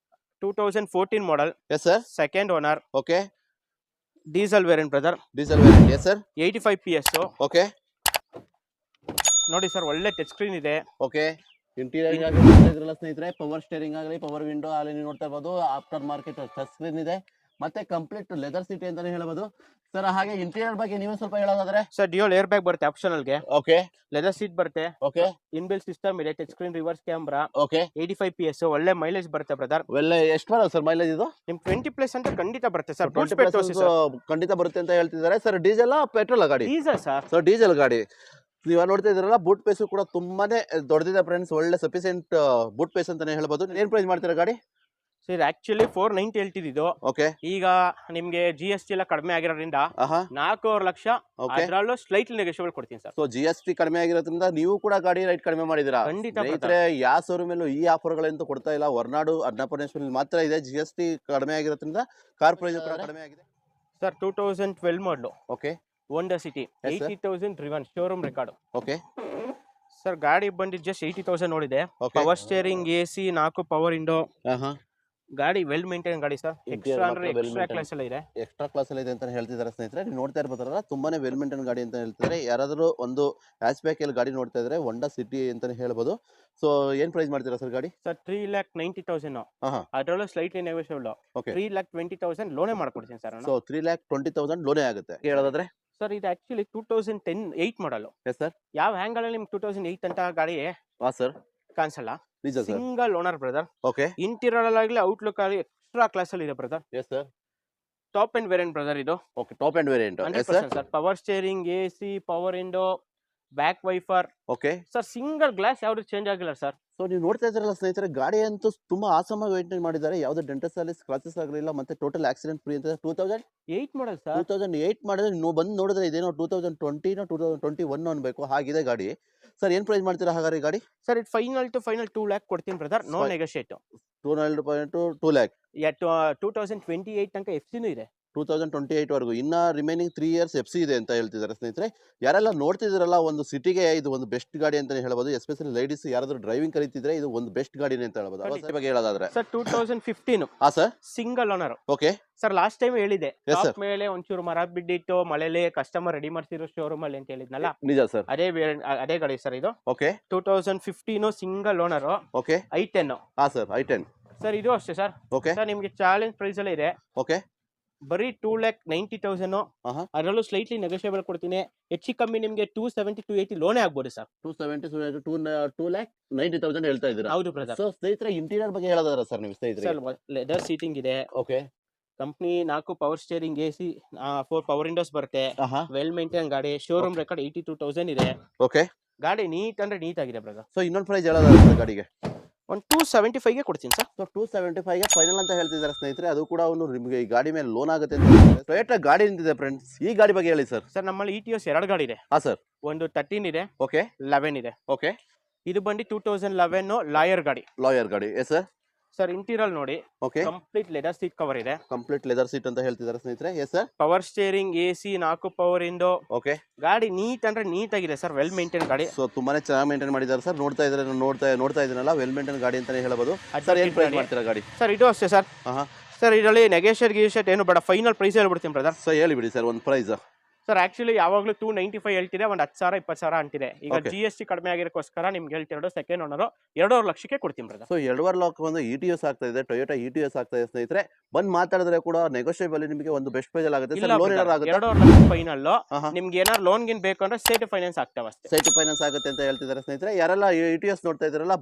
Speaker 2: 2014 model.
Speaker 1: Yes sir.
Speaker 2: Second owner.
Speaker 1: Okay
Speaker 2: diesel variant brother.
Speaker 1: Diesel variant. Yes sir.
Speaker 2: 85 PS.
Speaker 1: Okay
Speaker 2: ನೋಡಿ ಸರ್, ಒಳ್ಳೆ ಟಚ್ ಸ್ಕ್ರೀನ್ ಇದೆ.
Speaker 1: ಓಕೆ ಇಂಟೀರಿಯರ್ ಆಗಿ ನೋಡ್ತಾ ಇದ್ರಲ್ಲ ಸ್ನೇಹಿತರೆ, ಪವರ್ ಸ್ಟೇರಿಂಗ್ ಆಗಲಿ, power window ಆಗಲಿ ನೀವು ನೋಡ್ತಾ ಇರ್ಬೋದು. ಆಫ್ಟರ್ ಮಾರ್ಕೆಟ್ ಟಚ್ ಸ್ಕ್ರೀನ್ ಇದೆ, ಮತ್ತೆ ಕಂಪ್ಲೀಟ್ ಲೆದರ್ ಸೀಟ್ ಅಂತಾನೆ ಹೇಳ್ಬೋದು ಸರ್. ಹಾಗೆ ಇಂಟೀರಿಯರ್ ಬಗ್ಗೆ ನೀವೇ ಸ್ವಲ್ಪ ಹೇಳೋದಾದ್ರೆ?
Speaker 2: ಸರ್ ಡ್ಯೂಯಲ್ ಏರ್ ಬ್ಯಾಗ್ ಬರುತ್ತೆ ಆಪ್ಷನಲ್ ಗೆ.
Speaker 1: ಓಕೆ
Speaker 2: ಲೆದರ್ ಸೀಟ್ ಬರುತ್ತೆ.
Speaker 1: ಓಕೆ
Speaker 2: ಇನ್ಬಿಲ್ಟ್ ಸಿಸ್ಟಮ್ ಇದೆ, touch screen, reverse camera.
Speaker 1: Okay
Speaker 2: 85 PS. ಒಳ್ಳೆ ಮೈಲೇಜ್ ಬರುತ್ತೆ ಬ್ರದರ್.
Speaker 1: ಎಷ್ಟು ಬರೋದು ಸರ್ ಮೈಲೇಜ್ ಇದು?
Speaker 2: ನಿಮ್ 20+ ಅಂತ ಖಂಡಿತ ಬರುತ್ತೆ ಸರ್.
Speaker 1: 20+ ಖಂಡಿತ ಬರುತ್ತೆ ಅಂತ ಹೇಳ್ತಿದ್ದಾರೆ ಸರ್. ಡೀಸೆಲ್ ಪೆಟ್ರೋಲ್ ಗಾಡಿ?
Speaker 2: Diesel sir.
Speaker 1: ಸೊ ಡೀಸೆಲ್ ಗಾಡಿ ನೀವು ನೋಡ್ತಾ ಇದ್ರಲ್ಲ, ಬೂಟ್ ಪೇಸು ಕೂಡ ತುಂಬಾನೇ ದೊಡ್ಡದಿದೆ ಫ್ರೆಂಡ್ಸ್. ಒಳ್ಳೆ ಸಫಿಸಿಯೆಂಟ್ ಬೂಟ್ ಪೇಸ್ ಅಂತಾನೆ ಹೇಳ್ಬೋದು. ಏನ್ ಪ್ರೈಸ್ ಮಾಡ್ತೀರಾ ಗಾಡಿ?
Speaker 2: Sir actually 490 ಹೇಳ್ತಿದ್ದು.
Speaker 1: ಓಕೆ
Speaker 2: ಈಗ ನಿಮ್ಗೆ GST ಎಲ್ಲ ಕಡಿಮೆ ಆಗಿರೋದ್ರಿಂದ 4.5 ಲಕ್ಷ
Speaker 1: ಓಕೆ
Speaker 2: ಅದರಲ್ಲೂ ಸ್ಲೈಟ್ಲಿ ನೆಗೋಷಿಯಬಲ್ ಕೊಡ್ತೀನಿ ಸರ್.
Speaker 1: ಸೊ GST ಕಡಿಮೆ ಆಗಿರೋದ್ರಿಂದ ನೀವು ಕೂಡ ಗಾಡಿ ರೈಟ್ ಕಡಿಮೆ ಮಾಡಿದಿರಾ.
Speaker 2: ಖಂಡಿತ
Speaker 1: ಸ್ನೇಹಿತರೆ, ಯಾವ ಶೋರೂಮ್ ಅಲ್ಲೂ ಈ ಆಫರ್ಗಳಂತೂ ಕೊಡ್ತಾ ಇಲ್ಲ. ಹೊರನಾಡು ಅನ್ನಪೂರ್ಣೇಶ್ವರಲ್ಲಿ ಮಾತ್ರ ಇದೆ. GST ಕಡಿಮೆ ಆಗಿರೋದ್ರಿಂದ ಕಾರ್ ಪ್ರೈಸ್ ಕೂಡ ಕಡಿಮೆ ಆಗಿದೆ
Speaker 2: ಸರ್. 2012 ಮಾಡಲು.
Speaker 1: Okay
Speaker 2: Honda City. 80,000 driven, showroom record.
Speaker 1: Okay
Speaker 2: sir ಗಾಡಿ ಬಂದಿದ್ದು ಜಸ್ಟ್ 80,000 ನೋಡಿದೆ.
Speaker 1: Okay.
Speaker 2: Power steering, AC, 4 power window. ಗಾಡಿ ವೆಲ್ ಮೇಂಟೈನ್ ಗಾಡಿ ಸರ್. ಎಕ್ಸ್ಟ್ರಾ ಅಂದ್ರೆ ಎಕ್ಸ್ಟ್ರಾ ಕ್ಲಾಸ್ ಎಲ್ಲ ಇದೆ.
Speaker 1: ಎಕ್ಸ್ಟ್ರಾ ಕ್ಲಾಸ್ ಎಲ್ಲ ಇದೆ ಅಂತ ಹೇಳ್ತಿದ್ದಾರೆ ಸ್ನೇಹಿತರೆ. ನೀವು ನೋಡ್ತಾ ಇರ್ಬೋದಲ್ಲ, ತುಂಬಾನೇ ವೆಲ್ ಮೇಂಟೈನ್ ಗಾಡಿ ಅಂತ ಹೇಳ್ತಿದ್ದಾರೆ. ಯಾರಾದರೂ ಒಂದು ಹ್ಯಾಚ್ ಬ್ಯಾಕ್ ಅಲ್ಲಿ ಗಾಡಿ ನೋಡ್ತಾ ಇದ್ರೆ ಹೊಂಡಾ ಸಿಟಿ ಅಂತಾನೆ ಹೇಳ್ಬೋದು. ಸೊ ಏನ್ ಪ್ರೈಸ್ ಮಾಡ್ತೀರಾ ಸರ್ ಗಾಡಿ?
Speaker 2: ಸರ್ 3,90,000. ಅದರಲ್ಲೂ ಸ್ಲೈಟ್ಲಿ ನೆಗೋಷಿಯಬಲ್.
Speaker 1: ಓಕೆ
Speaker 2: 3,20,000 ಲೋನೇ ಮಾಡ್ಕೊಡ್ತೀನಿ ಸರ್.
Speaker 1: ಸೊ 3,20,000 ಲೋನೇ ಆಗುತ್ತೆ ಹೇಳೋದಾದ್ರೆ.
Speaker 2: ಸರ್ ಇದು ಆಕ್ಚುಲಿ 2008 ಮಾಡಲು.
Speaker 1: Yes sir.
Speaker 2: ಯಾವ ಹ್ಯಾಂಗಲ್ ಅಲ್ಲಿ ನಿಮ್ಗೆ 2008 ಅಂತ ಗಾಡಿ
Speaker 1: ಸರ್
Speaker 2: ಕಾಣಿಸಲ್ಲ.
Speaker 1: ನಿಜ sir.
Speaker 2: Single owner brother.
Speaker 1: Okay
Speaker 2: interior ಆಗಲಿ, ಔಟ್ಲುಕ್ ಆಗಲಿ ಎಕ್ಸ್ಟ್ರಾ ಕ್ಲಾಸ್ ಅಲ್ಲಿ ಇದೆ brother.
Speaker 1: Yes sir.
Speaker 2: Top end variant brother ಇದು.
Speaker 1: Okay top end variant.
Speaker 2: 100% sir. Power steering, AC, power window, back wiper.
Speaker 1: Okay
Speaker 2: sir single glass ಯಾವ್ದು change ಆಗಿಲ್ಲ sir.
Speaker 1: So ನೀವು ನೋಡ್ತಾ ಇದ್ರಲ್ಲ ಸ್ನೇಹಿತರೆ, ಗಾಡಿ ಅಂತೂ ತುಂಬಾ ಆಸಮಾಗಿ ಮೇಂಟೈನ್ ಮಾಡಿದ್ದಾರೆ. ಯಾವುದೇ ಡೆಂಟಸ್ ಅಲ್ಲಿ ಸ್ಕ್ರಾಚಸ್ ಆಗಲಿಲ್ಲ, ಮತ್ತೆ ಟೋಟಲ್ ಆಕ್ಸಿಡೆಂಟ್ ಫ್ರೀ ಅಂತ.
Speaker 2: 2008 ಮಾಡಲ್ ಸರ್.
Speaker 1: 2008 ಮಾಡಿದ್ರೆ ನೀವು ಬಂದು ನೋಡಿದ್ರೆ ಇದೇನೋ 2020 2021 ಅನ್ಬೇಕು, ಹಾಗಿದೆ ಗಾಡಿ. ಸರ್ ಏನ್ ಪ್ರೈಸ್ ಮಾಡ್ತೀರಾ ಹಾಗಾದ್ರೆ ಗಾಡಿ?
Speaker 2: ಸರ್ ಇದು ಫೈನಲ್ 2 lakh ಕೊಡ್ತೀನಿ ಬ್ರದರ್. No negotiate.
Speaker 1: 2 lakh.
Speaker 2: 2028 ತನಕ FC ಇದೆ.
Speaker 1: 2028 ವರೆಗೂ ಇನ್ನ ರಿಮೈನಿಂಗ್ 3 years FC ಇದೆ ಅಂತ ಹೇಳ್ತಿದ್ದಾರೆ ಸ್ನೇಹಿತರೆ. ಯಾರೆಲ್ಲ ನೋಡ್ತಿದ್ರಲ್ಲ, ಒಂದು ಸಿಟಿಗೆ ಇದು ಒಂದು ಬೆಸ್ಟ್ ಗಾಡಿ ಅಂತಾನೆ ಹೇಳ್ಬೋದು. ಎಸ್ಪೆಷಲಿ ಲೇಡೀಸ್ ಯಾರಾದ್ರೂ ಡ್ರೈವಿಂಗ್ ಕಲಿತಿದ್ರೆ ಇದು ಒಂದು ಬೆಸ್ಟ್ ಗಾಡಿನೇ ಅಂತ ಹೇಳ್ಬೋದು. ಅದ್ರ ಬಗ್ಗೆ ಹೇಳೋದಾದ್ರೆ
Speaker 2: sir 2015
Speaker 1: sir
Speaker 2: single owner.
Speaker 1: Okay
Speaker 2: sir last time ಹೇಳಿದೆ,
Speaker 1: Yes, sir.
Speaker 2: ಟಾಪ್ ಮೇಲೆ ಒಂಚೂರು ಮರ ಬಿದ್ದಿತ್ತು, ಮಳೆಲೆ ಕಸ್ಟಮರ್ ರೆಡಿ ಮಾಡ್ತಿರೋ ಶೋರೂಮ್ ಅಲ್ಲಿ ಅಂತ ಹೇಳಿದ್ನಲ್ಲ,
Speaker 1: ನಿಜ ಸರ್.
Speaker 2: ಅದೇ ಗಾಡಿ ಸರ್ ಇದು.
Speaker 1: Okay
Speaker 2: 2015 single owner.
Speaker 1: Okay
Speaker 2: i10.
Speaker 1: Sir i10.
Speaker 2: Sir ಇದು ಅಷ್ಟೇ ಸರ್.
Speaker 1: ಓಕೆ
Speaker 2: ಸರ್ ನಿಮ್ಗೆ ಚಾಲೆಂಜ್ ಪ್ರೈಸ್ ಅಲ್ಲೇ ಇದೆ.
Speaker 1: ಓಕೆ
Speaker 2: ಬರೀ 2,90,000. ಅದರಲ್ಲೂ ಸ್ಲೈಟ್ಲಿ ನೆಗೋಷಿಯಬಲ್ ಕೊಡ್ತೀನಿ. ಹೆಚ್ಚು ಕಮ್ಮಿ ನಿಮ್ಗೆ 270 280 ಲೋನೇ ಆಗ್ಬೋದು ಸರ್.
Speaker 1: 270 2,90,000 ಹೇಳ್ತಾ ಇದ್ದೀರಾ?
Speaker 2: ಹೌದು ಬ್ರದರ್.
Speaker 1: ಸೊ ಸ್ನೇಹಿತರೆ, ಇಂಟೀರಿಯರ್ ಬಗ್ಗೆ ಹೇಳೋದಾರ ಸರ್ ನೀವು ಸ್ನೇಹಿತರೆ?
Speaker 2: ಸರ್ ಲೆದರ್ ಸೀಟಿಂಗ್ ಇದೆ.
Speaker 1: Okay
Speaker 2: company 4 power steering, AC, 4 power Windows ಬರುತ್ತೆ. ವೆಲ್ ಮೇಂಟೈನ್ ಗಾಡಿ. ಶೋರೂಮ್ ರೆಕಾರ್ಡ್ 82,000 ಇದೆ.
Speaker 1: ಓಕೆ
Speaker 2: ಗಾಡಿ ನೀಟ್ ಅಂದ್ರೆ ನೀಟ್ ಆಗಿದೆ ಬ್ರದರ್.
Speaker 1: ಸೊ ಇನ್ನೊಂದು ಪ್ರೈಸ್ ಹೇಳೋದಾರ ಸರ್ ಗಾಡಿಗೆ?
Speaker 2: ಒಂದು 275 ಗೆ ಕೊಡ್ತೀನಿ ಸರ್.
Speaker 1: ಸೊ 275 ಗೆ ಫೈನಲ್ ಅಂತ ಹೇಳ್ತಿದ್ದಾರೆ ಸ್ನೇಹಿತರೆ. ಅದು ಕೂಡ ನಿಮಗೆ ಈ ಗಾಡಿ ಮೇಲೆ ಲೋನ್ ಆಗುತ್ತೆ ಅಂತ. ಟೊಯೋಟಾ ಗಾಡಿ ನಿಂತಿದೆ ಫ್ರೆಂಡ್ಸ್, ಈ ಗಾಡಿ ಬಗ್ಗೆ ಹೇಳಿ ಸರ್.
Speaker 2: ಸರ್ ನಮ್ಮಲ್ಲಿ ETOS 2 ಗಾಡಿ ಇದೆ.
Speaker 1: ಸರ್.
Speaker 2: ಒಂದು 13 ಇದೆ.
Speaker 1: ಓಕೆ
Speaker 2: 11 ಇದೆ.
Speaker 1: ಓಕೆ
Speaker 2: ಇದು ಬಂದು 2011 ಲಾಯರ್ ಗಾಡಿ.
Speaker 1: ಲಾಯರ್ ಗಾಡಿ. S sir.
Speaker 2: ಸರ್ ಇಂಟೀರಿಯರ್ ನೋಡಿ,
Speaker 1: okay,
Speaker 2: complete leather seat cover ಇದೆ,
Speaker 1: ಕಂಪ್ಲೀಟ್ ಲೆದರ್ ಸೀಟ್ ಅಂತ ಹೇಳ್ತಿದ್ದಾರೆ ಸ್ನೇಹಿತರೆ. S sir.
Speaker 2: Power steering, AC, 4 power window.
Speaker 1: Okay,
Speaker 2: ಗಾಡಿ ನೀಟ್ ಅಂದ್ರೆ ನೀಟ್ ಆಗಿದೆ ಸರ್, ವೆಲ್ ಮೇಂಟೈನ್ ಗಾಡಿ.
Speaker 1: ಸೊ ತುಂಬಾನೇ ಚೆನ್ನಾಗಿ ಮೇಂಟೈನ್ ಮಾಡಿದ್ದಾರೆ ಸರ್. ನೋಡ್ತಾ ಇದ್ದೀನಲ್ಲ, ವೆಲ್ ಮೇಂಟೈನ್ ಗಾಡಿ ಅಂತಾನೆ ಹೇಳ್ಬೋದು. ಸರ್ ಏನು ಪ್ರೈಸ್ ಮಾಡ್ತೀರಾ ಗಾಡಿ?
Speaker 2: ಸರ್ ಇದು ಅಷ್ಟೇ ಸರ್. ಸರ್ ಇದರಲ್ಲಿ ನೆಗೋಷಿಯೇಟ್ ಏನು ಬೇಡ, ಫೈನಲ್ ಪ್ರೈಸ್ ಹೇಳ್ಬಿಡ್ತೀನಿ ಬ್ರದರ್.
Speaker 1: ಸೊ ಹೇಳಿಬಿಡಿ ಸರ್ ಒಂದು ಪ್ರೈಸ್.
Speaker 2: ಸರ್ ಆಕ್ಚುಲಿ ಯಾವಾಗಲೂ 295 ಹೇಳ್ತಿದೆ, ಒಂದು 10,000 20,000 ಅಂತಿದೆ. ಈಗ
Speaker 1: Okay.
Speaker 2: GST ಕಡಿಮೆ ಆಗಿರೋಕ್ಕೋಸ್ಕರ ನಿಮ್ಗೆ ಹೇಳ್ತಿರೋದು ಸೆಕೆಂಡ್ ಓನರ್ 2.5 ಲಕ್ಷಕ್ಕೆ ಕೊಡ್ತೀನಿ ಬ್ರದರ್.
Speaker 1: ಸೊ 2.5 ಲಕ್ಷ ಒಂದು ETS ಆಗ್ತಾ ಇದೆ, ಟೊಯೋಟಾ ETS ಆಗ್ತಾ ಇದೆ ಸ್ನೇಹಿತರೆ. ಬಂದು ಮಾತಾಡಿದ್ರೆ ಕೂಡ ನೆಗೋಷಿಯಬಲ್ ನಿಮಗೆ ಒಂದು ಬೆಸ್ಟ್ ಪ್ರೈಸ್ ಆಗುತ್ತೆ ಸರ್. ಲೋನ್ ಏನಾರು ಆಗುತ್ತೆ?
Speaker 2: 2.5 ಲಕ್ಷ ಫೈನಲ್. ನಿಮ್ಗೆ ಏನಾರು ಲೋನ್ ಗಿನ್ ಬೇಕು ಅಂದ್ರೆ ಸೇಟ್ ಫೈನಾನ್ಸ್ ಆಗ್ತಾವ ಅಷ್ಟೇ.
Speaker 1: ಸೈಟ್ ಫೈನಾನ್ಸ್ ಆಗುತ್ತೆ ಅಂತ ಹೇಳ್ತಿದ್ದಾರೆ ಸ್ನೇಹಿತರೆ. ಯಾರೆಲ್ಲ ETS ನೋಡ್ತಾ ಇದ್ರಲ್ಲ,